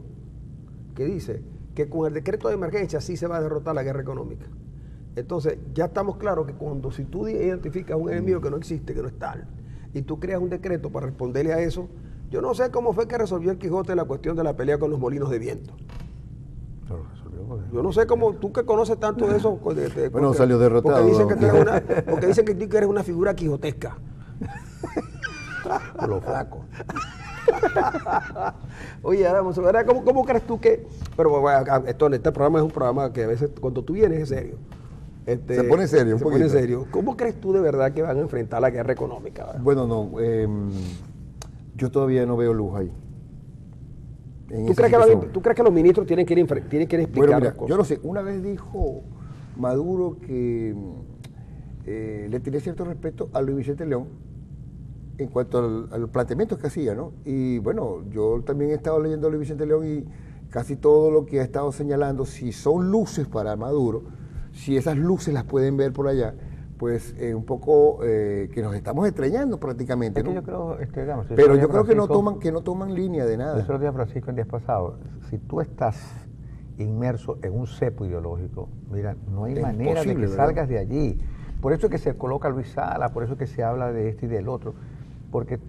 que dice que con el decreto de emergencia sí se va a derrotar la guerra económica. Entonces ya estamos claros que si tú identificas un enemigo que no existe, que no es tal, y tú creas un decreto para responderle a eso, yo no sé cómo fue que resolvió el Quijote la cuestión de la pelea con los molinos de viento. Yo no sé cómo, tú que conoces tanto de eso. Bueno, salió derrotado. Porque dicen que tú eres una figura quijotesca. Por lo flaco. Oye, Adams, ¿cómo crees tú que...? Pero bueno, este programa es un programa que a veces cuando tú vienes es serio. Se pone serio, Se pone serio. ¿Cómo crees tú de verdad que van a enfrentar la guerra económica? ¿Verdad? Bueno, no. Yo todavía no veo luz ahí. ¿Tú crees que los ministros tienen que ir explicar bueno, mira, las cosas? yo no sé. Una vez dijo Maduro que le tenía cierto respeto a Luis Vicente León en cuanto a los planteamientos que hacía, ¿no? Y bueno, yo también he estado leyendo a Luis Vicente León y casi todo lo que ha estado señalando, si son luces para Maduro, si esas luces las pueden ver por allá, pues un poco que nos estamos estrellando prácticamente, Es que ¿no? yo creo, digamos, Pero yo creo que no toman línea de nada. Eso lo dije Francisco en días pasados. Si tú estás inmerso en un cepo ideológico, mira, no hay Es manera de que imposible, ¿verdad? salgas de allí. Por eso es que se coloca Luis Sala, por eso es que se habla de este y del otro, porque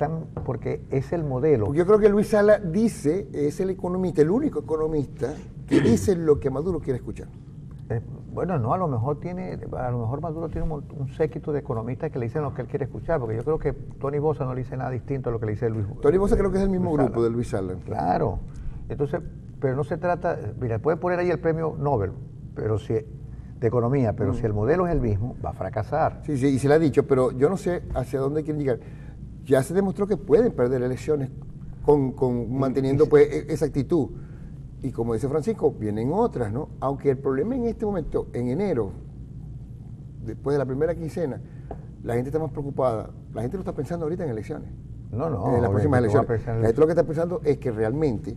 es el modelo. Porque yo creo que Luis Sala es el economista, el único economista que dice lo que Maduro quiere escuchar. Bueno, no, a lo mejor Maduro tiene un séquito de economistas que le dicen lo que él quiere escuchar, porque yo creo que Tony Bosa no le dice nada distinto a lo que le dice Luis. Tony Bosa creo que es el mismo Luis grupo Sala. de Luis Sala. Claro. Entonces, pero no se trata, mira, puede poner ahí el premio Nobel, pero si de economía, pero si el modelo es el mismo, va a fracasar. Sí, y se le ha dicho, pero yo no sé hacia dónde quieren llegar. Ya se demostró que pueden perder elecciones manteniendo pues esa actitud. Y como dice Francisco, vienen otras, ¿no? Aunque el problema en este momento, en enero, después de la primera quincena, la gente está más preocupada. La gente no está pensando ahorita en elecciones. No. En las próximas elecciones. La La gente lo que está pensando es que realmente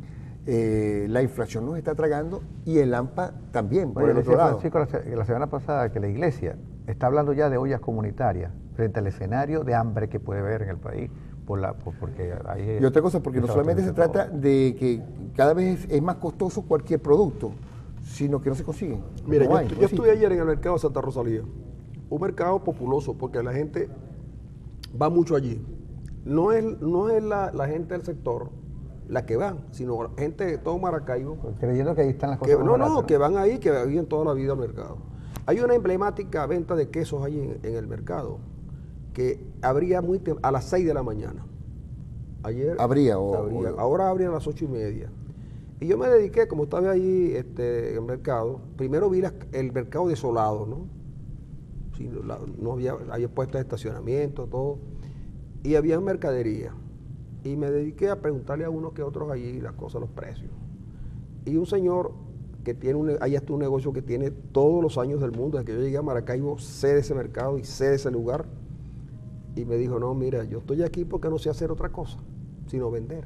la inflación nos está tragando y el AMPA también, por el otro lado. Francisco la semana pasada que la iglesia está hablando ya de ollas comunitarias frente al escenario de hambre que puede haber en el país. Porque hay Y otra cosa, porque no solamente se trata de que cada vez es más costoso cualquier producto, sino que no se consiguen. Mira, No hay, yo pues, estuve ayer en el mercado de Santa Rosalía, un mercado populoso, porque la gente va mucho allí. No es la gente del sector la que va, sino gente de todo Maracaibo. creyendo que ahí están las cosas. Que van ahí, que viven toda la vida al mercado. Hay una emblemática venta de quesos ahí en el mercado, que abría a las 6 de la mañana. Ayer Abría. ahora abría a las 8:30. Y yo me dediqué, como estaba ahí en el mercado, primero vi el mercado desolado, ¿no? Sí, no había puestos de estacionamiento, todo. Y había mercadería. Y me dediqué a preguntarle a unos que otros allí las cosas, los precios. Y un señor que tiene ahí está un negocio que tiene todos los años del mundo, desde que yo llegué a Maracaibo, sé de ese mercado y sé de ese lugar. y me dijo, no, mira, yo estoy aquí porque no sé hacer otra cosa, sino vender.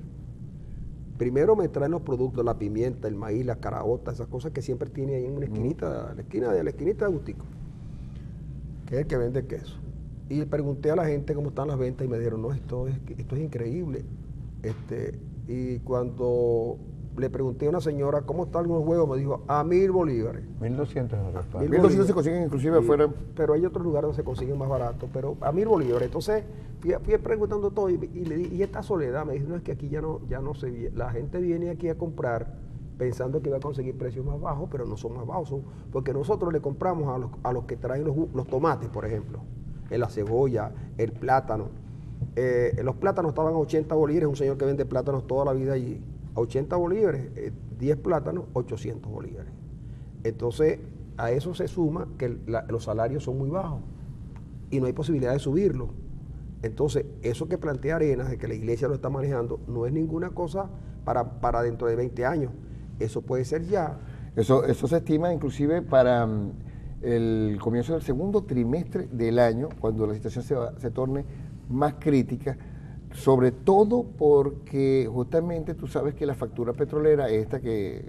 Primero me traen los productos, la pimienta, el maíz, la caraota, esas cosas que siempre tiene ahí en una esquinita, la esquinita de Agustico, que es el que vende queso. Y le pregunté a la gente cómo están las ventas y me dijeron, no, esto es increíble. Y cuando le pregunté a una señora cómo están los huevos, me dijo, a 1.000 bolívares. 1.200 en otras partes. 1.200 se consiguen inclusive afuera. Pero hay otros lugares donde se consiguen más baratos, pero a 1.000 bolívares. Entonces fui preguntando todo y le di, y esta soledad, me dice, no, es que aquí ya no se la gente viene aquí a comprar pensando que va a conseguir precios más bajos, pero no son más bajos, porque nosotros le compramos a los que traen los tomates, por ejemplo, la cebolla, el plátano. Los plátanos estaban a 80 bolívares, un señor que vende plátanos toda la vida allí, a 80 bolívares, 10 plátanos, 800 bolívares. Entonces, a eso se suma que los salarios son muy bajos y no hay posibilidad de subirlo. Entonces, eso que plantea Arenas, de que la iglesia lo está manejando, no es ninguna cosa para dentro de 20 años. Eso puede ser ya. Eso se estima inclusive para el comienzo del segundo trimestre del año, cuando la situación se torne más crítica, sobre todo porque justamente tú sabes que la factura petrolera, esta que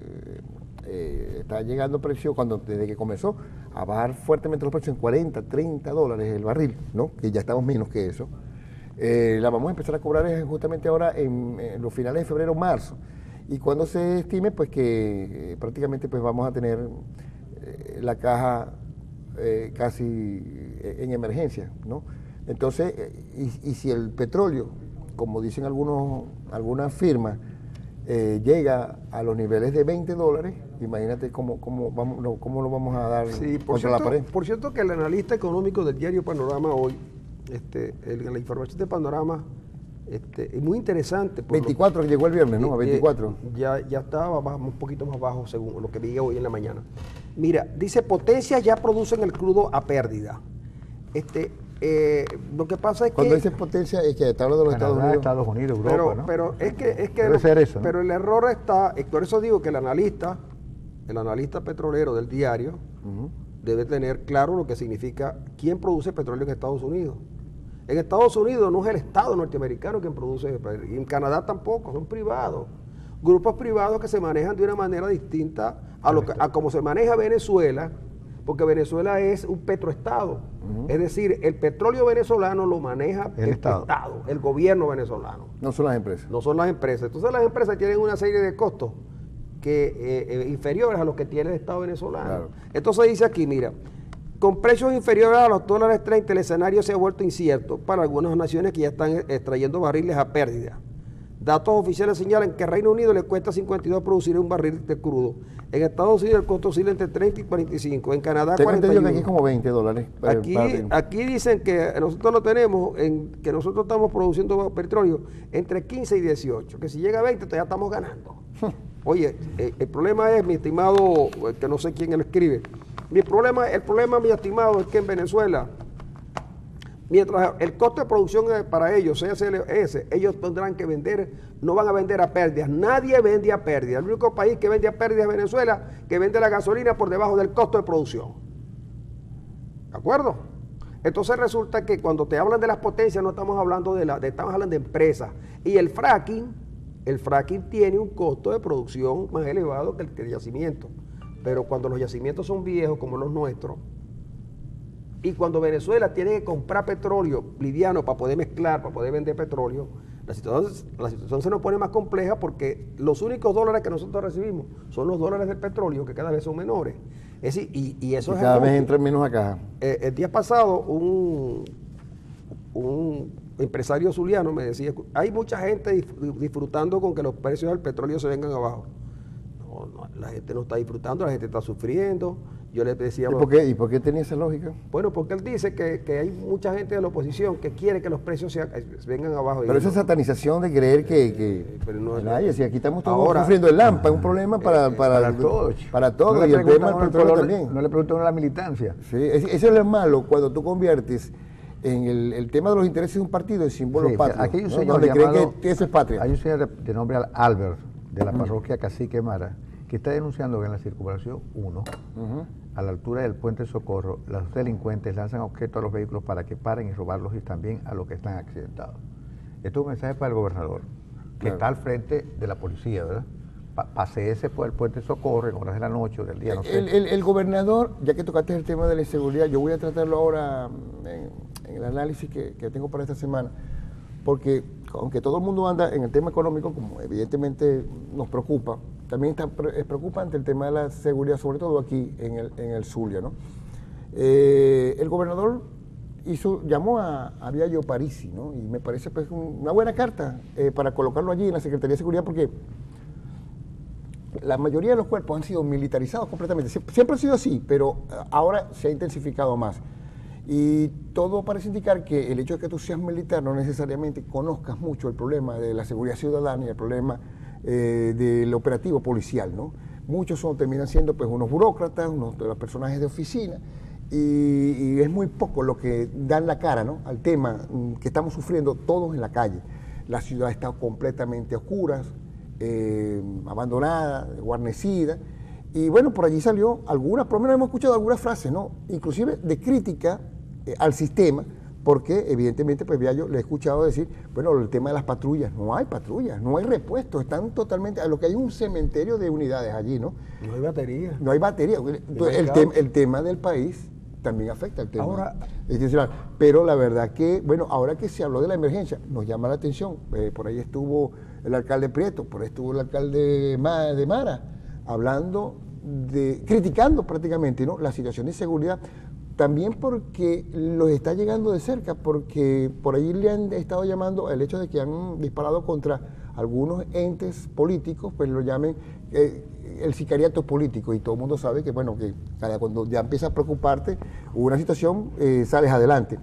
está llegando a precio, desde que comenzó a bajar fuertemente los precios en 40, 30 dólares el barril, ¿no? Que ya estamos menos que eso, la vamos a empezar a cobrar justamente ahora en los finales de febrero, marzo, y cuando se estime pues que prácticamente pues vamos a tener la caja casi en emergencia, ¿no? Entonces, y si el petróleo, como dicen algunas firmas, llega a los niveles de 20 dólares, imagínate cómo lo vamos a dar contra la pared. Por cierto que el analista económico del diario Panorama hoy, la información de Panorama, es muy interesante. 24 que llegó el viernes, ¿no? A 24. Ya estaba un poquito más bajo según lo que vi hoy en la mañana. Mira, dice, potencias ya producen el crudo a pérdida. Lo que pasa es cuando que... dices potencia es que está hablando de los Estados Unidos, Europa, ¿no? Pero es que Debe ser eso, ¿no? Pero el error está, por eso digo que el analista petrolero del diario debe tener claro lo que significa quién produce petróleo en Estados Unidos. En Estados Unidos no es el Estado norteamericano quien produce, y en Canadá tampoco, son privados. Grupos privados que se manejan de una manera distinta a como se maneja Venezuela, porque Venezuela es un petroestado. Es decir, el petróleo venezolano lo maneja el Estado, el gobierno venezolano. No son las empresas. No son las empresas. Entonces las empresas tienen una serie de costos inferiores a los que tiene el Estado venezolano. Claro. Entonces dice aquí, mira, con precios inferiores a los dólares 30, el escenario se ha vuelto incierto para algunas naciones que ya están extrayendo barriles a pérdida. Datos oficiales señalan que a Reino Unido le cuesta 52 producir un barril de crudo. En Estados Unidos el costo oscila entre 30 y 45. En Canadá, 41. Que aquí es como 20 dólares. Aquí dicen que nosotros lo tenemos, que nosotros estamos produciendo petróleo entre 15 y 18. Que si llega a 20, ya estamos ganando. Oye, el problema es, mi estimado, que no sé quién lo escribe, el problema, mi estimado, es que en Venezuela, mientras el costo de producción para ellos sea ese, ellos tendrán que vender, no van a vender a pérdidas. Nadie vende a pérdidas. El único país que vende a pérdidas es Venezuela, que vende la gasolina por debajo del costo de producción. ¿De acuerdo? Entonces resulta que cuando te hablan de las potencias no estamos hablando estamos hablando de empresas. Y el fracking tiene un costo de producción más elevado que el yacimiento. Pero cuando los yacimientos son viejos como los nuestros, y cuando Venezuela tiene que comprar petróleo liviano para poder mezclar, para poder vender petróleo, la situación se nos pone más compleja porque los únicos dólares que nosotros recibimos son los dólares del petróleo, que cada vez son menores. Es decir, y eso y cada vez entra menos a caja. El día pasado un empresario zuliano me decía, hay mucha gente disfrutando con que los precios del petróleo se vengan abajo. No, la gente no está disfrutando, la gente está sufriendo. Yo le decía... ¿Y por qué tenía esa lógica? Bueno, porque él dice que hay mucha gente de la oposición que quiere que los precios vengan abajo. Pero esa satanización de creer que si aquí estamos todos sufriendo el Lampa, es un problema para todos. Para todos, no, y el tema del petróleo también. No le preguntaron a la militancia. Sí, eso es lo malo cuando tú conviertes en el tema de los intereses de un partido en símbolo patrio. Aquí hay un señor donde llamado, creen que eso es patria. Hay un señor de nombre Albert, de la parroquia Cacique Mara, que está denunciando que en la circunvalación 1 a la altura del puente Socorro, los delincuentes lanzan objetos a los vehículos para que paren y robarlos y también a los que están accidentados. Esto es un mensaje para el gobernador, que está al frente de la policía, ¿verdad? Paseese por el puente Socorro en horas de la noche o del día, no sé. El gobernador, ya que tocaste el tema de la inseguridad, yo voy a tratarlo ahora en el análisis que tengo para esta semana, porque aunque todo el mundo anda en el tema económico, como evidentemente nos preocupa, también es preocupante el tema de la seguridad, sobre todo aquí en el Zulia, ¿no? El gobernador llamó a Viallo Parisi, ¿no? Y me parece pues una buena carta para colocarlo allí en la Secretaría de Seguridad, porque la mayoría de los cuerpos han sido militarizados completamente. Siempre ha sido así, pero ahora se ha intensificado más. Y todo parece indicar que el hecho de que tú seas militar no necesariamente conozcas mucho el problema de la seguridad ciudadana y el problema del operativo policial, ¿no? Muchos terminan siendo pues unos burócratas, unos personajes de oficina, y es muy poco lo que dan la cara, ¿no?, al tema que estamos sufriendo todos en la calle. La ciudad está completamente a oscuras, abandonada, guarnecida, y bueno, por allí salió algunas, por lo menos hemos escuchado algunas frases, ¿no?, inclusive de crítica al sistema, porque evidentemente pues Viallo le he escuchado decir, bueno, el tema de las patrullas, no hay patrullas, no hay repuestos, están totalmente, a lo que hay un cementerio de unidades allí, ¿no? No hay batería. No hay batería. Entonces, el tema del país también afecta al tema ahora, institucional. Pero la verdad que, bueno, ahora que se habló de la emergencia, nos llama la atención. Por ahí estuvo el alcalde Prieto, por ahí estuvo el alcalde de Mara, hablando criticando prácticamente, ¿no?, la situación de inseguridad, también porque los está llegando de cerca, porque por ahí le han estado llamando el hecho de que han disparado contra algunos entes políticos, pues lo llamen el sicariato político, y todo el mundo sabe que, bueno, que cuando ya empieza a preocuparte una situación, sales adelante.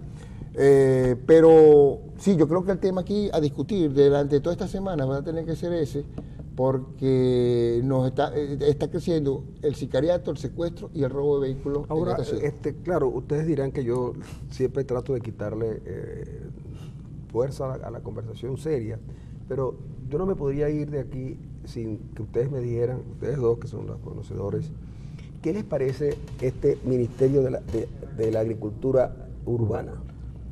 Pero sí, yo creo que el tema aquí a discutir durante toda esta semana va a tener que ser ese, porque nos está creciendo el sicariato, el secuestro y el robo de vehículos. Ahora, claro, ustedes dirán que yo siempre trato de quitarle fuerza a la conversación seria, pero yo no me podría ir de aquí sin que ustedes me dijeran, ustedes dos que son los conocedores, ¿qué les parece este Ministerio de la Agricultura Urbana?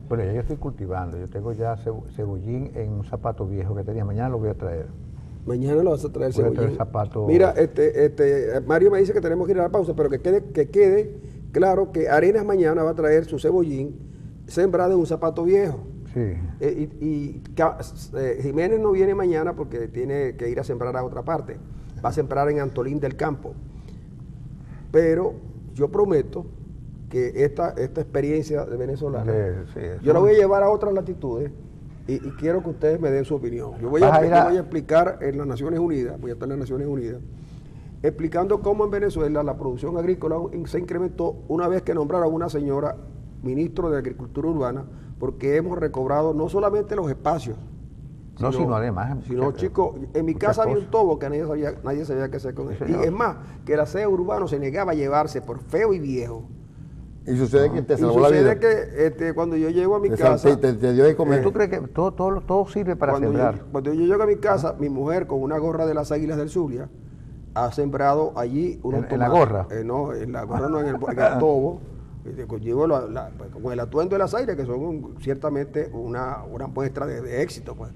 Bueno, ya yo estoy cultivando, yo tengo ya cebollín en un zapato viejo que tenía, mañana lo voy a traer. Mañana lo vas a traer cebollín. Zapato. Mira, Mario me dice que tenemos que ir a la pausa, pero que quede claro que Arenas mañana va a traer su cebollín sembrado en un zapato viejo. Sí. Jiménez no viene mañana porque tiene que ir a sembrar a otra parte. Va a sembrar en Antolín del Campo. Pero yo prometo que esta experiencia de venezolana, yo la voy a llevar a otras latitudes y quiero que ustedes me den su opinión. Yo voy a explicar en las Naciones Unidas, voy a estar en las Naciones Unidas, explicando cómo en Venezuela la producción agrícola se incrementó una vez que nombraron a una señora ministro de Agricultura Urbana, porque hemos recobrado no solamente los espacios, sino además. Sino, chicos, en mi casa había un tobo que nadie sabía qué hacer con él. Y es más, que el aseo urbano se negaba a llevarse por feo y viejo. Y sucede que te salvó la vida. Y sucede que cuando yo llego a mi casa... Te dio de comer. ¿Tú crees que todo sirve para sembrar? Cuando yo llego a mi casa, mi mujer con una gorra de las Águilas del Zulia ha sembrado allí unos tomates. ¿En la gorra? No, en la gorra no, en el tobo. Llevo con el atuendo de las Águilas, que son ciertamente una muestra de éxito, pues.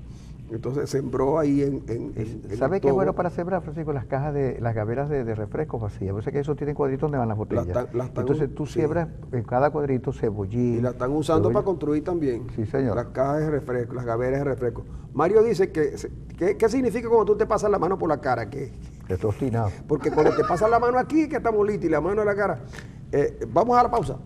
Entonces sembró ahí en ¿Sabe qué es bueno para sembrar, Francisco? Las cajas las gaveras de refrescos vacías. Yo sé que eso tienen cuadritos donde van las botellas. Entonces tú siembras en cada cuadrito cebollín. Y la están usando para construir también. Sí, señor. Las cajas de refresco, las gaveras de refresco. Mario dice que ¿qué significa cuando tú te pasas la mano por la cara? Que estoy obstinado. Porque cuando te pasas la mano aquí, que estamos listos, y la mano en la cara. Vamos a la pausa.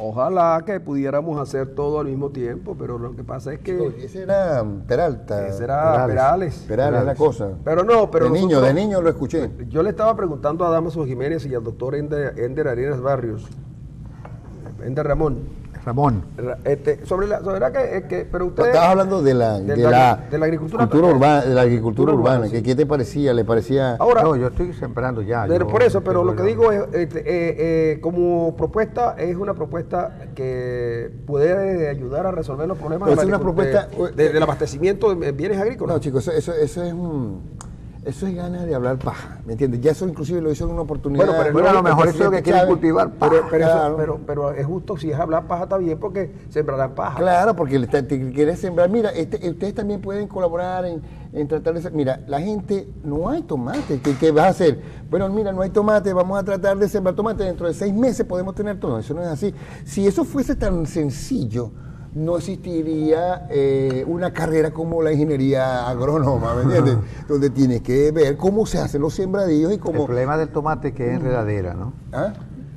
Ojalá que pudiéramos hacer todo al mismo tiempo, pero lo que pasa es que... Ese era Peralta. Ese era Perales. Perales, la cosa. Pero no, pero de niño lo escuché. Yo le estaba preguntando a Damaso Jiménez y al doctor Ender Arenas Barrios, Ender Ramón, Ramón. Pero ustedes... Estabas hablando de la agricultura urbana, de la agricultura urbana. Sí. ¿Qué te parecía? ¿Le parecía? Ahora, No, yo estoy sembrando ya. por eso, pero lo que digo es, como propuesta, es una propuesta que puede ayudar a resolver los problemas Es una propuesta del abastecimiento de bienes agrícolas. No, chicos, eso es ganas de hablar paja, ¿me entiendes? Ya eso inclusive lo hizo en una oportunidad. Pero a lo mejor eso es lo que quieren cultivar paja. Pero es justo, si es hablar paja está bien porque sembrarán paja. Claro, porque te quieres sembrar. Mira, ustedes también pueden colaborar en tratar de... Mira, la gente, no hay tomate. ¿Qué vas a hacer? Bueno, mira, no hay tomate, vamos a tratar de sembrar tomate. Dentro de 6 meses podemos tener todo. Eso no es así. Si eso fuese tan sencillo, no existiría una carrera como la ingeniería agrónoma, ¿me entiendes? Donde tienes que ver cómo se hacen los sembradíos y cómo... El problema del tomate es que es enredadera, ¿no? ¿Ah?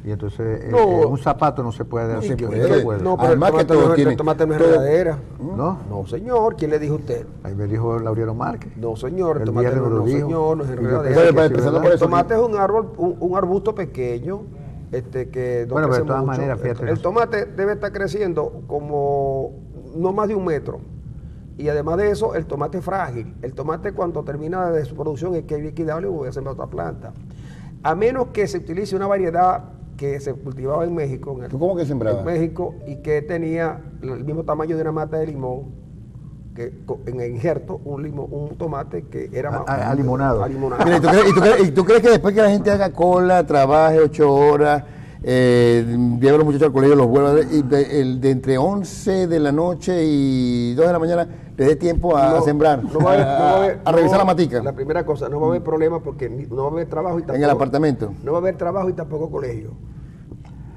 Y entonces No. un zapato no se puede... No se ¿Qué puede. No, pero Además que todo tiene... el tomate no es todo- enredadera. ¿No? No, señor. ¿Quién le dijo a usted? Ahí me dijo Laureano Márquez. No, señor. El El tomate viernes no, lo dijo. señor, no es Y yo enredadera. pensé Bueno, que empezando sí, por El eso, tomate es un árbol, un arbusto pequeño, que no Bueno, pero crece de todas mucho. maneras, fíjate. El tomate debe estar creciendo como no más de 1 metro. Y además de eso, el tomate es frágil. El tomate, cuando termina de su producción, es que hay liquidable y voy a sembrar otra planta. A menos que se utilice una variedad que se cultivaba en México. ¿Tú cómo que sembrabas? En México, y que tenía el mismo tamaño de una mata de limón, que en el injerto, un tomate que era más... alimonado. Mira, ¿y tú crees que después que la gente haga cola, trabaje 8 horas, lleve a los muchachos al colegio, los vuelva a ver, y de entre 11 de la noche y 2 de la mañana le dé tiempo a sembrar, a revisar la matica La primera cosa, no va a haber problema porque no va a haber trabajo y tampoco... en el apartamento? No va a haber trabajo y tampoco colegio.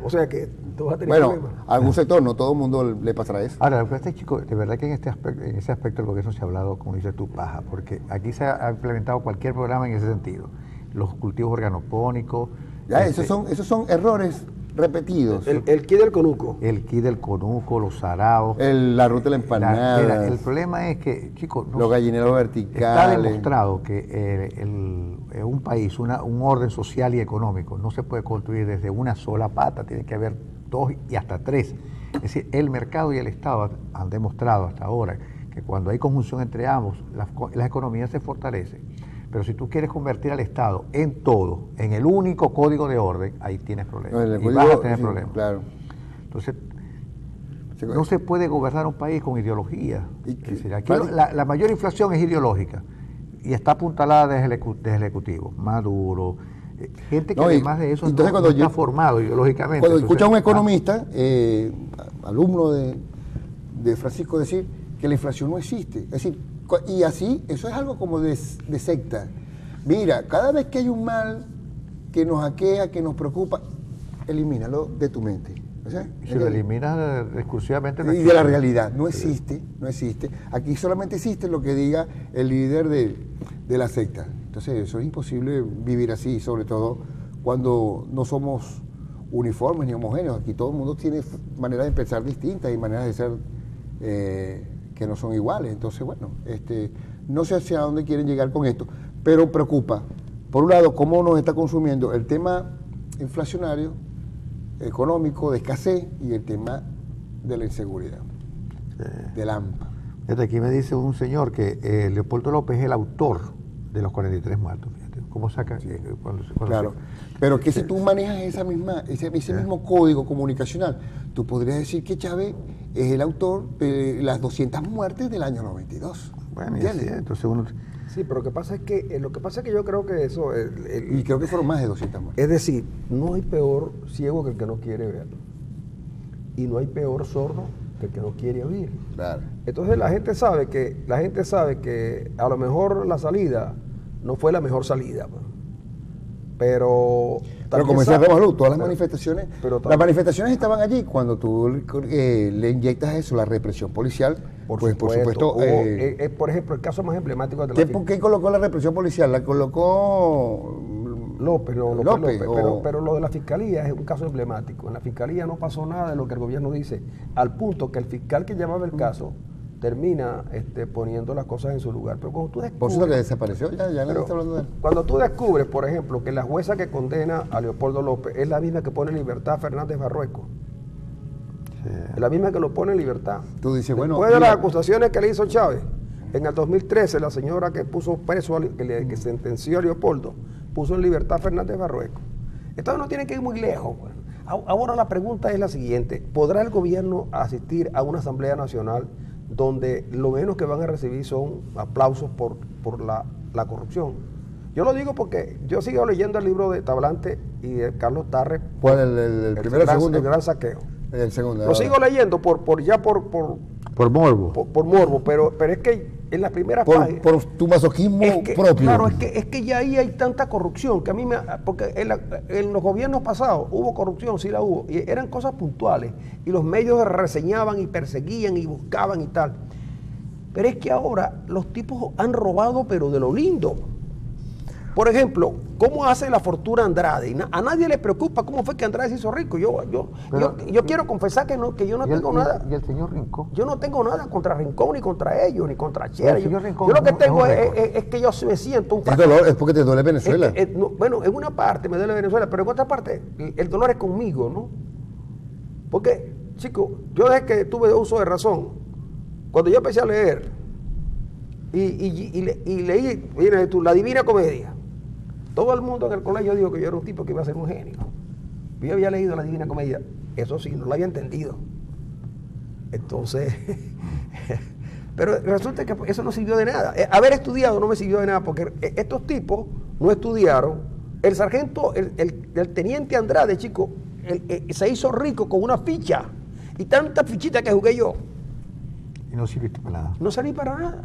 O sea que tú vas a tener Bueno, problemas. a algún sector, no todo el mundo le pasará eso. Ahora, lo que este chico, de verdad que en ese aspecto del Congreso se ha hablado, como dices tú, paja, porque aquí se ha implementado cualquier programa en ese sentido. Los cultivos organopónicos. Ya, esos son errores repetidos. El kit del conuco. El kit del conuco, los saraos. La ruta de la empanada, Mira, el problema es que, chicos, los gallineros está verticales. demostrado que un país, un orden social y económico, no se puede construir desde una sola pata, tiene que haber 2 y hasta 3. Es decir, el mercado y el Estado han demostrado hasta ahora que cuando hay conjunción entre ambos, las economías se fortalecen. Pero si tú quieres convertir al Estado en todo, en el único código de orden, ahí tienes problemas. Y vas a tener problemas. Claro. Entonces, no se puede gobernar un país con ideología. Aquí la mayor inflación es ideológica y está apuntalada desde el Ejecutivo. Maduro, gente que además de eso no está formado ideológicamente. Cuando escucha a un economista, alumno de Francisco, decir que la inflación no existe. Es decir, y así, eso es algo como de secta. Mira, cada vez que hay un mal que nos aqueja, que nos preocupa, elimínalo de tu mente. O sea, y si lo eliminas exclusivamente... Y de la realidad, no existe, no existe. Aquí solamente existe lo que diga el líder de la secta. Entonces, eso es imposible vivir así, sobre todo cuando no somos uniformes ni homogéneos. Aquí todo el mundo tiene maneras de pensar distintas y maneras de ser que no son iguales. Entonces, bueno, no sé hacia dónde quieren llegar con esto, pero preocupa, por un lado, cómo nos está consumiendo el tema inflacionario, económico, de escasez, y el tema de la inseguridad, del AMPA. Desde aquí me dice un señor que Leopoldo López es el autor de los 43 muertos. Fíjate, ¿cómo saca? Claro, pero que si tú manejas ese mismo código comunicacional, tú podrías decir que Chávez es el autor de las 200 muertes del año 92. Bueno, y así, entonces uno... Sí, pero lo que pasa es que yo creo que eso... y creo que fueron más de 200 muertes. Es decir, no hay peor ciego que el que no quiere ver. Y no hay peor sordo que el que no quiere oír. Claro. Entonces la gente sabe que a lo mejor la salida no fue la mejor salida. Pero como decía Ramos, todas las manifestaciones, las manifestaciones estaban allí cuando tú le inyectas eso, la represión policial. Por supuesto. Por ejemplo, el caso más emblemático de la ¿Qué colocó la represión policial? ¿La colocó López, pero lo de la fiscalía es un caso emblemático. En la fiscalía no pasó nada de lo que el gobierno dice, al punto que el fiscal que llevaba el caso termina poniendo las cosas en su lugar. Pero cuando tú descubres, por eso que desapareció, ya no está hablando de él. Cuando tú descubres, por ejemplo, que la jueza que condena a Leopoldo López es la misma que pone en libertad a Fernández Barrueco, Es la misma que lo pone en libertad. Tú dices, bueno... Después de las acusaciones que le hizo Chávez, en el 2013, la señora que puso preso, que sentenció a Leopoldo, puso en libertad a Fernández Barrueco. Entonces no tiene que ir muy lejos. Pues. Ahora la pregunta es la siguiente: ¿podrá el gobierno asistir a una asamblea nacional donde lo menos que van a recibir son aplausos por la corrupción? Yo lo digo porque yo sigo leyendo el libro de Tablante y de Carlos Tarre. ¿Cuál? ¿El primero o segundo? El gran saqueo. El segundo. Lo sigo leyendo por morbo. Por morbo, pero es que en las primeras páginas... Por tu masoquismo propio. Claro, es que ya ahí hay tanta corrupción que a mí me... Porque en los gobiernos pasados hubo corrupción, sí la hubo, y eran cosas puntuales, y los medios reseñaban y perseguían y buscaban y tal. Pero es que ahora los tipos han robado, pero de lo lindo. Por ejemplo, ¿cómo hace la fortuna Andrade? A nadie le preocupa cómo fue que Andrade se hizo rico. Yo quiero confesar que yo no tengo nada. ¿Y el señor Rincón? Yo no tengo nada contra Rincón, ni contra ellos, ni contra Chera. Yo Rincón, lo que tengo es que yo me siento un fracaso. Es porque te duele Venezuela. Bueno, en una parte me duele Venezuela, pero en otra parte el dolor es conmigo, ¿no? Porque, chicos, yo desde que tuve uso de razón, cuando yo empecé a leer y leí, mira tú, La Divina Comedia, todo el mundo en el colegio dijo que yo era un tipo que iba a ser un genio. Yo había leído La Divina Comedia, eso sí, no lo había entendido. Entonces, pero resulta que eso no sirvió de nada. Haber estudiado no me sirvió de nada, porque estos tipos no estudiaron. El sargento, el teniente Andrade, chico, se hizo rico con una ficha, y tanta fichita que jugué yo. Y no sirviste para nada. No salí para nada.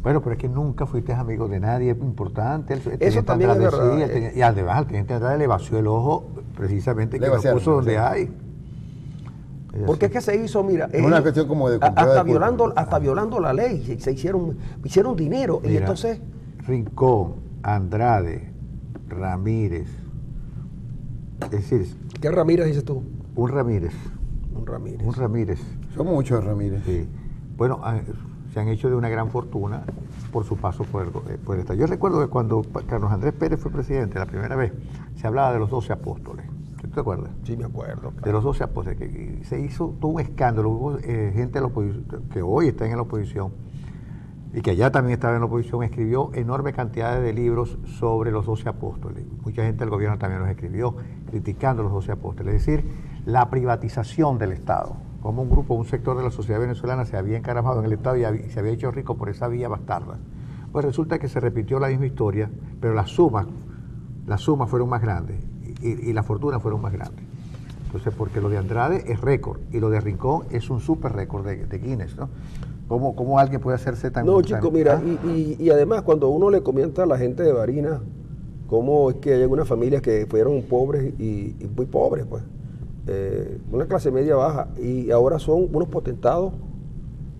Bueno, pero es que nunca fuiste amigo de nadie importante. Eso también es verdad. Y además, el teniente Andrade le vació el ojo precisamente, que lo puso donde hay. Porque es que se hizo, mira, es una cuestión como de hasta violando la ley, se hicieron dinero. Mira, y entonces Rincón, Andrade, Ramírez, es decir, ¿qué Ramírez dices tú? Un Ramírez. Son muchos Ramírez. Sí. Bueno, se han hecho de una gran fortuna por su paso por el Estado. Yo recuerdo que cuando Carlos Andrés Pérez fue presidente la primera vez, se hablaba de los 12 apóstoles. ¿Te acuerdas? Sí, me acuerdo. Claro. De los 12 apóstoles, que se hizo todo un escándalo. Hubo gente de la oposición, que hoy está en la oposición, y que allá también estaba en la oposición, escribió enormes cantidades de libros sobre los 12 apóstoles. Mucha gente del gobierno también los escribió, criticando los 12 apóstoles. Es decir, la privatización del Estado. Como un sector de la sociedad venezolana se había encaramado en el Estado y se había hecho rico por esa vía bastarda. Pues resulta que se repitió la misma historia, pero las sumas fueron más grandes y las fortunas fueron más grandes. Entonces, porque lo de Andrade es récord y lo de Rincón es un súper récord de Guinness, ¿no? ¿Cómo alguien puede hacerse tan... No, chico, mira, y además cuando uno le comenta a la gente de Barinas cómo es que hay algunas familias que fueron pobres y muy pobres, pues, una clase media baja, y ahora son unos potentados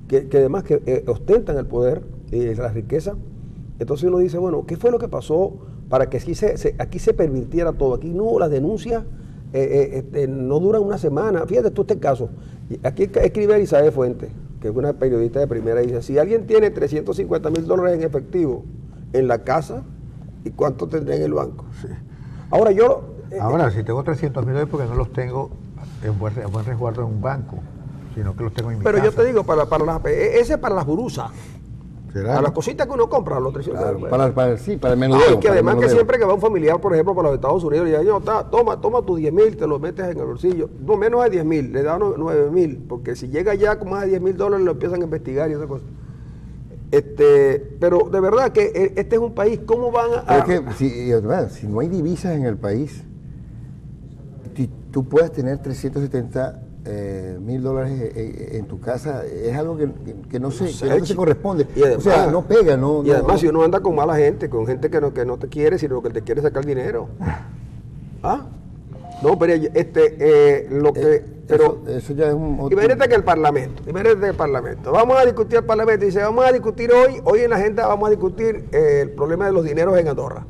que además que ostentan el poder y la riqueza. Entonces uno dice, bueno, ¿qué fue lo que pasó para que aquí se pervirtiera todo? Aquí no, las denuncias no duran una semana. Fíjate tú este caso. Aquí escribe Elizabeth Fuentes, que es una periodista de primera, y dice, si alguien tiene $350,000 en efectivo en la casa, ¿y cuánto tendrá en el banco? Sí. Ahora si tengo $300,000 porque no los tengo en buen resguardo en un banco, sino que los tengo en mi casa. Pero yo te digo, ese es para las burusas. ¿Será? A las cositas que uno compra, los 300. Claro, para el menudeo. Que además que siempre que va un familiar, por ejemplo, para los Estados Unidos, le dice, toma tus 10,000, te los metes en el bolsillo. No, menos de 10,000, le da 9,000, porque si llega ya con más de $10,000, lo empiezan a investigar y esa cosa. Pero de verdad que este es un país, ¿cómo van a...? Es que si no hay divisas en el país, tú puedes tener $370,000 en tu casa, es algo que no se corresponde. Y además, o sea, no pega, Y además, si uno anda con mala gente, con gente que no te quiere, sino que te quiere sacar dinero. ¿Ah? No, pero eso ya es un... Imagínate que el Parlamento, vamos a discutir el Parlamento, dice, vamos a discutir hoy en la agenda vamos a discutir el problema de los dineros en Andorra.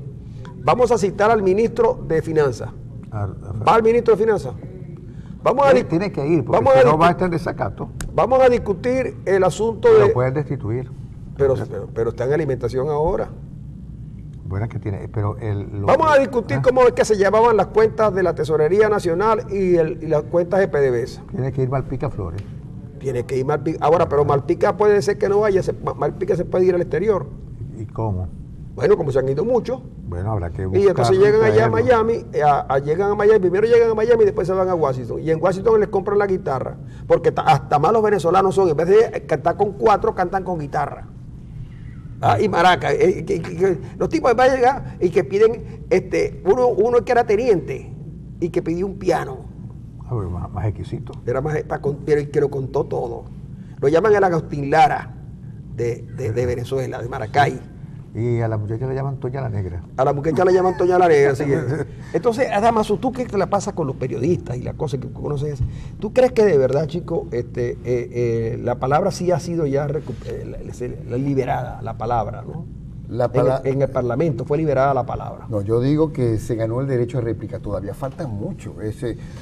Vamos a citar al ministro de Finanzas. ¿Va el ministro de Finanzas? Tiene que ir, porque no va a estar en desacato. Vamos a discutir el asunto Lo pueden destituir. Pero está en alimentación ahora. Bueno, que tiene, pero Vamos a discutir cómo es que se llevaban las cuentas de la Tesorería Nacional y las cuentas de PDVSA. Tiene que ir Malpica Flores. Tiene que ir Malpica. Ahora, pero Malpica puede ser que no vaya, Malpica se puede ir al exterior. ¿Y cómo? Bueno, como se han ido muchos. Bueno, habrá que buscar. Y entonces llegan allá a Miami, primero llegan a Miami y después se van a Washington. Y en Washington les compran la guitarra, porque hasta más los venezolanos son, en vez de cantar con 4, cantan con guitarra. Y maraca. Los tipos van a llegar y que piden, uno que era teniente y que pidió un piano. Más exquisito. Era pero que lo contó todo. Lo llaman el Agustín Lara de Venezuela, de Maracay. Y a la muchacha le llaman Toña la Negra. A la muchacha le llaman Toña la Negra. Así que. Entonces, Adamaso, ¿tú qué te la pasas con los periodistas y las cosas que conoces? ¿Tú crees que de verdad, chico, la palabra sí ha sido ya liberada, la palabra, ¿no? En el Parlamento fue liberada la palabra. No, yo digo que se ganó el derecho a réplica, todavía falta mucho.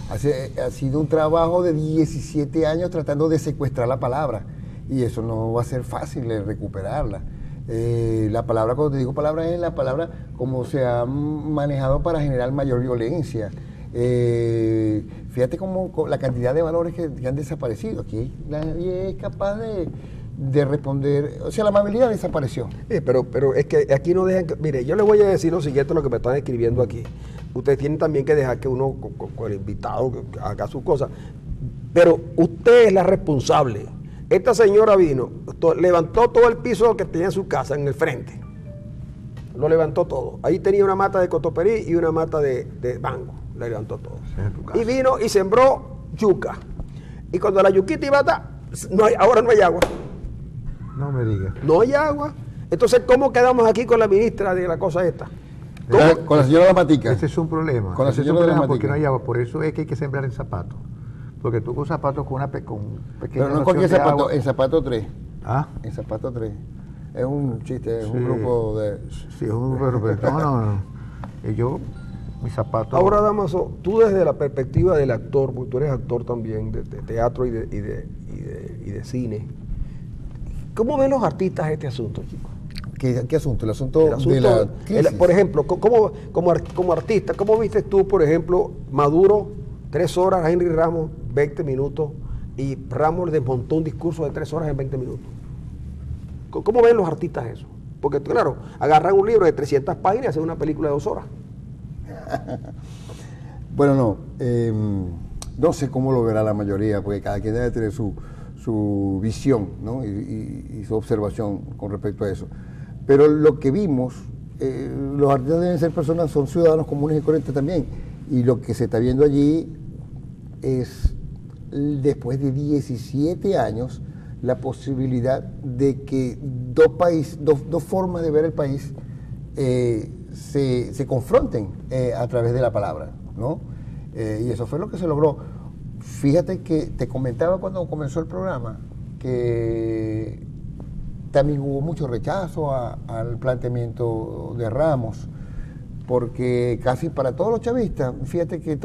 Ha sido un trabajo de 17 años tratando de secuestrar la palabra y eso no va a ser fácil recuperarla. La palabra, cuando te digo palabra, es la palabra como se ha manejado para generar mayor violencia. Fíjate cómo la cantidad de valores que han desaparecido. Aquí nadie es capaz de responder, o sea, la amabilidad desapareció. Pero es que aquí no dejan, mire, yo les voy a decir lo siguiente, lo que me están escribiendo aquí. Ustedes tienen también que dejar que uno, con el invitado, haga sus cosas, pero usted es la responsable. Esta señora vino, levantó todo el piso que tenía en su casa, en el frente. Lo levantó todo. Ahí tenía una mata de cotoperí y una mata de mango. Le levantó todo. Y vino y sembró yuca. Y cuando la yuquita iba a estar, ahora no hay agua. No me digas. No hay agua. Entonces, ¿cómo quedamos aquí con la ministra de la cosa esta? Con la señora Damatica. Ese es un problema. Con la señora Damatica. Porque no hay agua. Por eso es que hay que sembrar en zapatos. Porque tú con zapatos con un pequeña. Pero no cualquier zapato, en zapato 3. ¿Ah? En zapato 3. Es un chiste, es un grupo de. Sí, es un grupo de. No. Y yo, mis zapatos. Ahora, Damaso, tú desde la perspectiva del actor, porque tú eres actor también de teatro y de cine, ¿cómo ven los artistas este asunto, chicos? ¿Qué asunto? El asunto de la crisis. Por ejemplo, como artista, ¿cómo viste tú, por ejemplo, Maduro, 3 horas, Henry Ramos, 20 minutos, y Ramos desmontó un discurso de 3 horas en 20 minutos? ¿Cómo ven los artistas eso? Porque, claro, agarran un libro de 300 páginas y hacen una película de 2 horas. Bueno, no sé cómo lo verá la mayoría, porque cada quien debe tener su visión, ¿no? y su observación con respecto a eso. Pero lo que vimos, los artistas deben ser personas, son ciudadanos comunes y corrientes también. Y lo que se está viendo allí es, después de 17 años, la posibilidad de que dos formas de ver el país se confronten a través de la palabra, ¿no? Y eso fue lo que se logró. Fíjate que te comentaba cuando comenzó el programa que también hubo mucho rechazo al planteamiento de Ramos, porque casi para todos los chavistas, fíjate que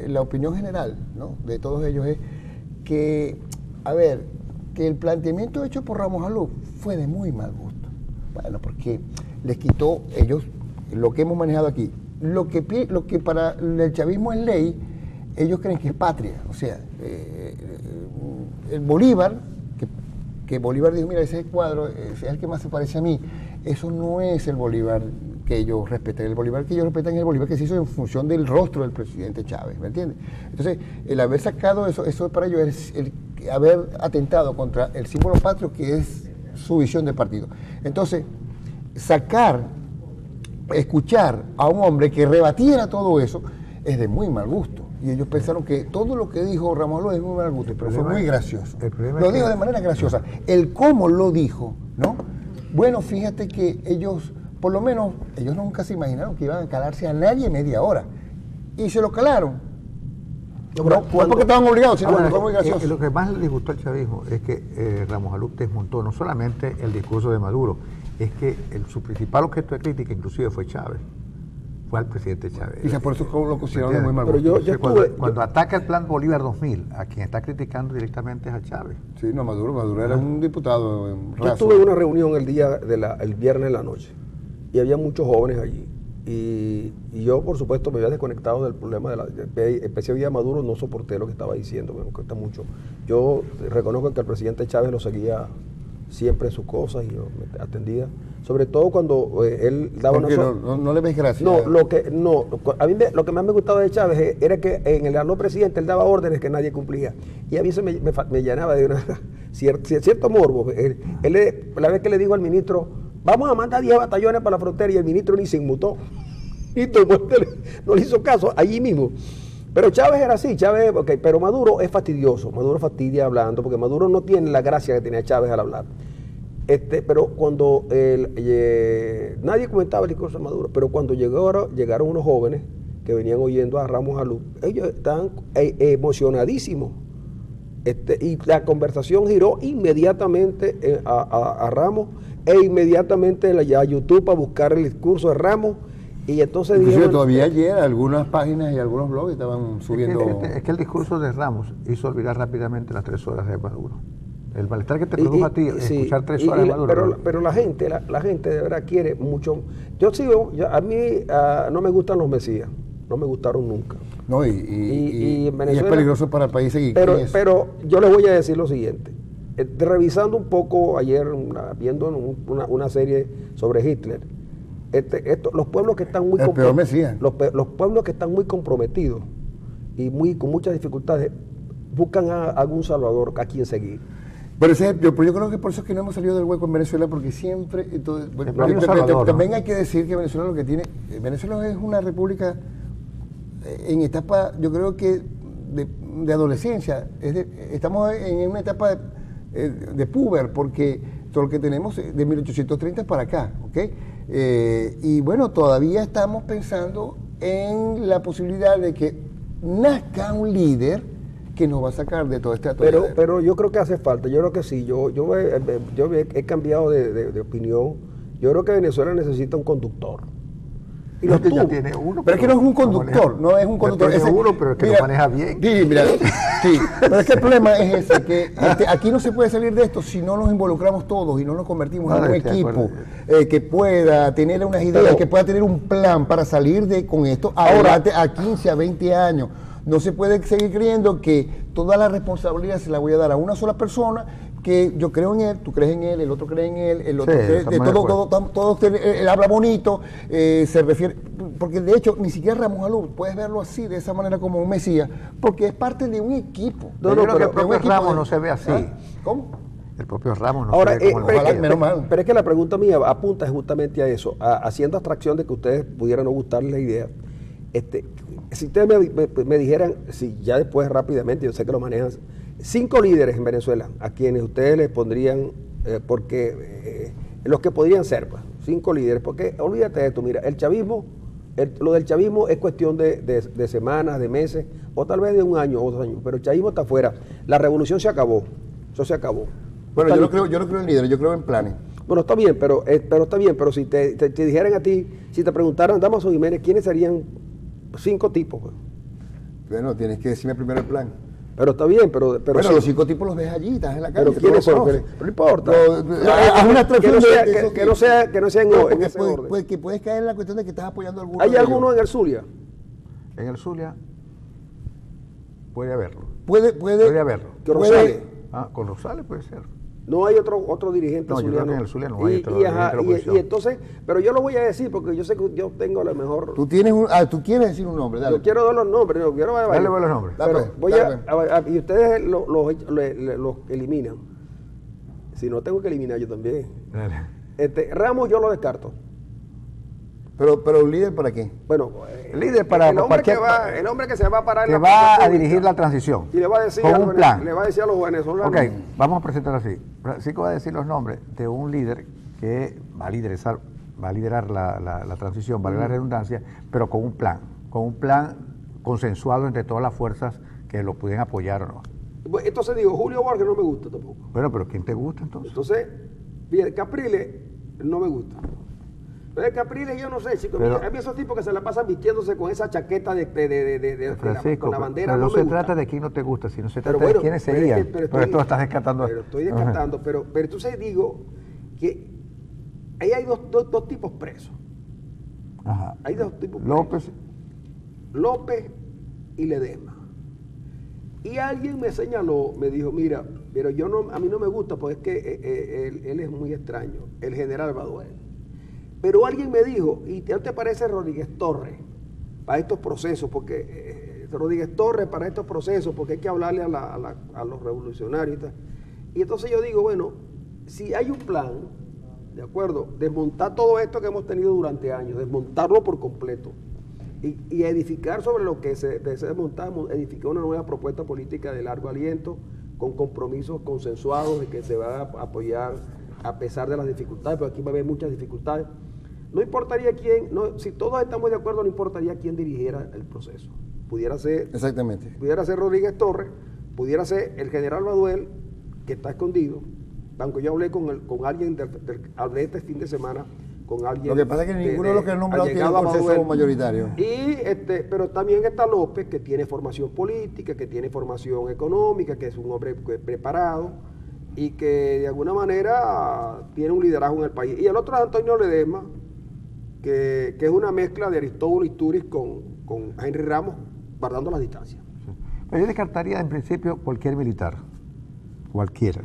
la opinión general, ¿no?, de todos ellos es que, que el planteamiento hecho por Ramos Alú fue de muy mal gusto. Bueno, porque les quitó ellos lo que hemos manejado aquí. Lo que para el chavismo es ley, ellos creen que es patria. O sea, el Bolívar, que Bolívar dijo, mira, ese cuadro es el que más se parece a mí. Eso no es el Bolívar que ellos respetan. El Bolívar que ellos respetan es el Bolívar que se hizo en función del rostro del presidente Chávez, ¿me entiendes? Entonces, el haber sacado eso para ellos es el haber atentado contra el símbolo patrio, que es su visión de partido. Entonces, escuchar a un hombre que rebatiera todo eso es de muy mal gusto. Y ellos pensaron que todo lo que dijo Ramos Alú es de muy mal gusto, pero fue muy gracioso. Lo dijo de manera graciosa. El cómo lo dijo, ¿no? Bueno, fíjate que ellos, por lo menos, ellos nunca se imaginaron que iban a calarse a nadie media hora. Y se lo calaron. No porque estaban obligados, sino porque fue muy gracioso. Lo que más les gustó al chavismo es que Ramos Alú desmontó no solamente el discurso de Maduro, es que su principal objeto de crítica inclusive fue Chávez. Fue al presidente Chávez. Y por eso lo consideraron muy mal. Pero cuando ataca el plan Bolívar 2000, a quien está criticando directamente es a Chávez. Sí, no, Maduro era un diputado Yo estuve en una reunión el viernes en la noche y había muchos jóvenes allí. Y yo, por supuesto, me había desconectado del problema de la especie de Maduro, no soporté lo que estaba diciendo, me cuesta mucho. Yo reconozco que el presidente Chávez lo seguía siempre en sus cosas y yo me atendía, sobre todo cuando él daba una... No le ves gracia. No, a mí lo que más me gustaba de Chávez era que en el no presidente él daba órdenes que nadie cumplía, y a mí se me llenaba de una cierto morbo. La vez que le dijo al ministro, vamos a mandar 10 batallones para la frontera, y el ministro ni se inmutó, y todo el mundo no le hizo caso allí mismo. Pero Chávez era así, Chávez, okay, pero Maduro es fastidioso, Maduro fastidia hablando, porque Maduro no tiene la gracia que tenía Chávez al hablar. Pero cuando nadie comentaba el discurso de Maduro, pero cuando llegaron unos jóvenes que venían oyendo a Ramos Alú, ellos estaban emocionadísimos. Y la conversación giró inmediatamente a Ramos, e inmediatamente a YouTube para buscar el discurso de Ramos. Y entonces dijeron, todavía ayer algunas páginas y algunos blogs estaban subiendo... Es que el discurso de Ramos hizo olvidar rápidamente las 3 horas de Maduro. El malestar que te produjo a ti, escuchar 3 horas de Maduro. Pero la gente de verdad quiere mucho. A mí no me gustan los mesías, no me gustaron nunca. No, y en Venezuela, y es peligroso para el país seguir. Pero yo les voy a decir lo siguiente. Revisando un poco ayer, viendo una serie sobre Hitler, los pueblos que están muy los pueblos que están muy comprometidos y con muchas dificultades buscan a algún salvador a quien seguir. Pero yo creo que por eso es que no hemos salido del hueco en Venezuela, porque siempre... también hay que decir que Venezuela lo que tiene... Venezuela es una república en etapa, yo creo que de adolescencia. Estamos en una etapa de puber, porque todo lo que tenemos es de 1830 para acá, ¿ok? Y bueno, todavía estamos pensando en la posibilidad de que nazca un líder que nos va a sacar de todo este atolladero. Pero yo creo que hace falta, yo creo que sí, yo he cambiado de opinión. Yo creo que Venezuela necesita un conductor. Y los ya tiene uno. Pero es que no es un conductor, no es un conductor. Tiene uno, pero es que lo maneja bien. Sí, mira, sí. Pero es que el problema es ese, que aquí no se puede salir de esto si no nos involucramos todos y no nos convertimos en un equipo que pueda tener unas ideas, que pueda tener un plan para salir con esto adelante a 15, a 20 años. No se puede seguir creyendo que toda la responsabilidad se la voy a dar a una sola persona, que yo creo en él, tú crees en él, el otro cree en él, el otro cree, todo él habla bonito, se refiere, porque de hecho ni siquiera Ramos Alú, puedes verlo así, de esa manera como un mesías, porque es parte de un equipo. Pero el propio Ramos no se ve así. ¿Cómo? El propio Ramos no se ve como pero es que la pregunta mía apunta justamente a eso, haciendo abstracción de que ustedes pudieran no gustarles la idea. Si ustedes me dijeran, si ya después rápidamente, yo sé que lo manejan, 5 líderes en Venezuela a quienes ustedes les pondrían, los que podrían ser, pues, 5 líderes, porque olvídate de esto, mira, el chavismo, lo del chavismo es cuestión de semanas, de meses, o tal vez de un año o 2 años, pero el chavismo está afuera, la revolución se acabó, eso se acabó. Bueno, yo no creo en líderes, yo creo en planes. Bueno, está bien, pero si te dijeran a ti, si te preguntaran, Damaso Jiménez, ¿quiénes serían 5 tipos? Pues? Bueno, tienes que decirme primero el plan. Pero está bien, pero bueno, sí. Los 5 tipos los ves allí, estás en la calle. Pero ¿quiénes son? Pero no importa. Haz una abstracción que no sea en ese orden. Que puedes caer en la cuestión de que estás apoyando a alguno. ¿Hay alguno en el Zulia? En el Zulia puede haberlo. Puede haberlo. ¿Con Rosales? Con Rosales puede ser. No hay otro dirigente zuliano. Yo creo que en el Zulia no hay otro dirigente de la oposición. Y entonces, pero yo lo voy a decir porque yo sé que yo tengo a lo mejor... Tú quieres decir un nombre, dale. Yo quiero dar los nombres. Dale los nombres. Pero y ustedes los eliminan. Si no, tengo que eliminar yo también. Ramos yo lo descarto. Pero un líder para qué? Bueno, el líder para el hombre que se va a parar que va a dirigir la transición. Y le va a decir con un plan. Le va a decir a los venezolanos. Ok, vamos a presentarlo así. Francisco va a decir los nombres de un líder que va a liderar la transición, vale la redundancia, pero con un plan consensuado entre todas las fuerzas que lo pueden apoyar o no. Entonces digo, Julio Borges no me gusta tampoco. Bueno, pero ¿quién te gusta entonces? Entonces, bien, Capriles no me gusta. Pero Capriles yo no sé, chicos, a mí esos tipos que se la pasan vistiéndose con esa chaqueta Francisco, con la bandera pero no se trata de quién no te gusta, sino se trata de quiénes serían. Pero tú estás descartando. Pero estoy descartando, pero entonces digo que ahí hay dos tipos presos. Ajá. Hay dos tipos. López y Ledesma. Y alguien me señaló, me dijo, mira, pero a mí no me gusta porque es que él es muy extraño, el general Baduel. Pero alguien me dijo, ¿y qué te parece Rodríguez Torres para estos procesos? Porque Rodríguez Torres para estos procesos, porque hay que hablarle a los revolucionarios y tal. Y entonces yo digo, bueno, si hay un plan, ¿de acuerdo? Desmontar todo esto que hemos tenido durante años, desmontarlo por completo. Y edificar sobre lo que se desmontamos, edificar una nueva propuesta política de largo aliento, con compromisos consensuados y que se va a apoyar a pesar de las dificultades, pero aquí va a haber muchas dificultades. No importaría quién, si todos estamos de acuerdo, no importaría quién dirigiera el proceso. Pudiera ser, exactamente, pudiera ser Rodríguez Torres, pudiera ser el general Baduel, que está escondido, aunque yo hablé con alguien, hablé este fin de semana, con alguien. Lo que pasa es que ninguno de los que han nombrado tiene un consenso mayoritario. Pero también está López, que tiene formación política, que tiene formación económica, que es un hombre preparado y que de alguna manera tiene un liderazgo en el país. Y el otro es Antonio Ledesma, que es una mezcla de Aristóbulo Istúriz con Henry Ramos, guardando las distancias. Sí. Pero yo descartaría en principio cualquier militar, cualquiera.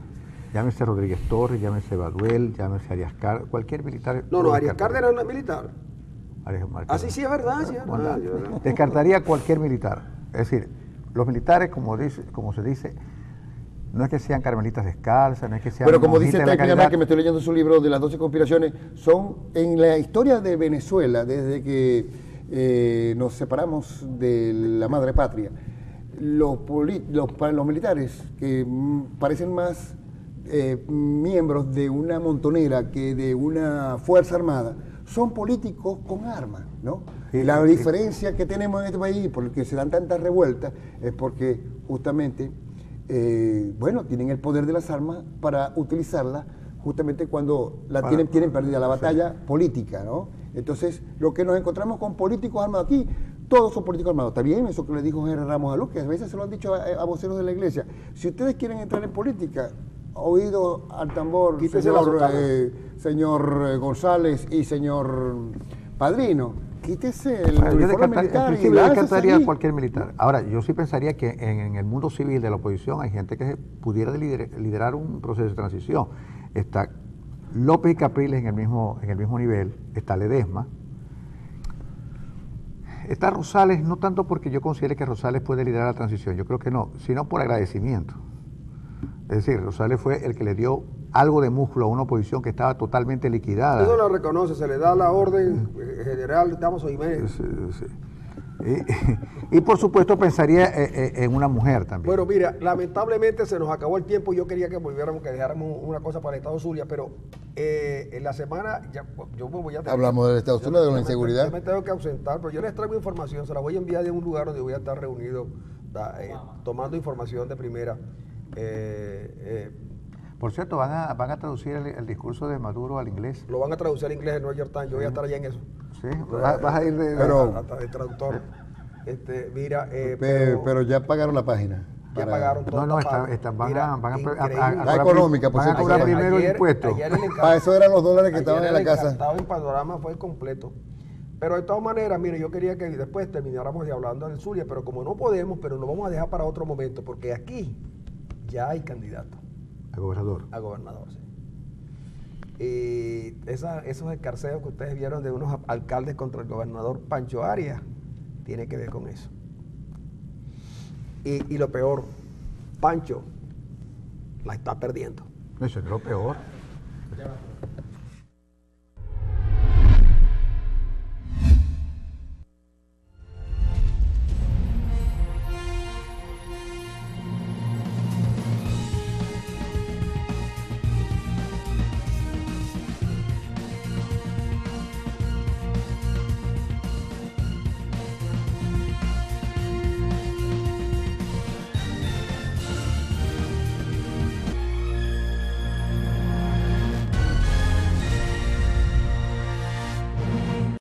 Llámese Rodríguez Torres, llámese Baduel, llámese Arias Cárdenas, cualquier militar. No, Arias Cárdenas no es militar. Así sí es verdad, sí es verdad. Descartaría cualquier militar. Es decir, los militares, como se dice, no es que sean carmelitas descalzas, no es que sean... Pero como dice Tay Piñamar, que me estoy leyendo su libro de las 12 conspiraciones, son en la historia de Venezuela, desde que nos separamos de la madre patria, los militares que parecen más miembros de una montonera que de una fuerza armada, son políticos con armas, ¿no? Sí, la diferencia que tenemos en este país, por el que se dan tantas revueltas, es porque justamente, tienen el poder de las armas para utilizarlas justamente cuando tienen perdida la batalla política, ¿no? Entonces, lo que nos encontramos con políticos armados aquí, todos son políticos armados. Está bien eso que le dijo Henry Ramos a Luz, que a veces se lo han dicho a voceros de la iglesia. Si ustedes quieren entrar en política, oído al tambor, señor González y señor Padrino, quítese el uniforme militar. Yo descartaría cualquier militar. Ahora, yo sí pensaría que en el mundo civil de la oposición hay gente que pudiera liderar un proceso de transición. Está López y Capriles en el mismo nivel, está Ledesma, está Rosales, no tanto porque yo considere que Rosales puede liderar la transición, yo creo que no, sino por agradecimiento. Es decir, Rosales fue el que le dio algo de músculo a una oposición que estaba totalmente liquidada. Eso lo reconoce, se le da la orden general, damos Jiménez. Sí. Y por supuesto pensaría en una mujer también. Bueno, mira, lamentablemente se nos acabó el tiempo. Yo quería que volviéramos, que dejáramos una cosa para el Estado Zulia, pero en la semana yo me voy a tener, hablamos del Estado Zulia, de la inseguridad. Yo me tengo que ausentar, pero yo les traigo información, se la voy a enviar de un lugar donde voy a estar reunido, tomando información de primera. Por cierto, van a traducir el discurso de Maduro al inglés. Lo van a traducir al inglés en New York Times, yo voy a estar allá en eso. Sí, vas a ir de traductor. Mira, pero ya pagaron la página. Ya pagaron todo. No, van a económica, van a cobrar primero el impuesto. Eso eran los dólares que estaban en la casa. Estaba en Panorama, fue completo. Pero de todas maneras, mire, yo quería que después termináramos de hablando del Zulia, pero como no podemos, pero lo vamos a dejar para otro momento, porque aquí ya hay candidato. A gobernador. A gobernador, sí. Y esos escarceos que ustedes vieron de unos alcaldes contra el gobernador Pancho Arias, tiene que ver con eso. Y lo peor, Pancho la está perdiendo. Eso es lo peor.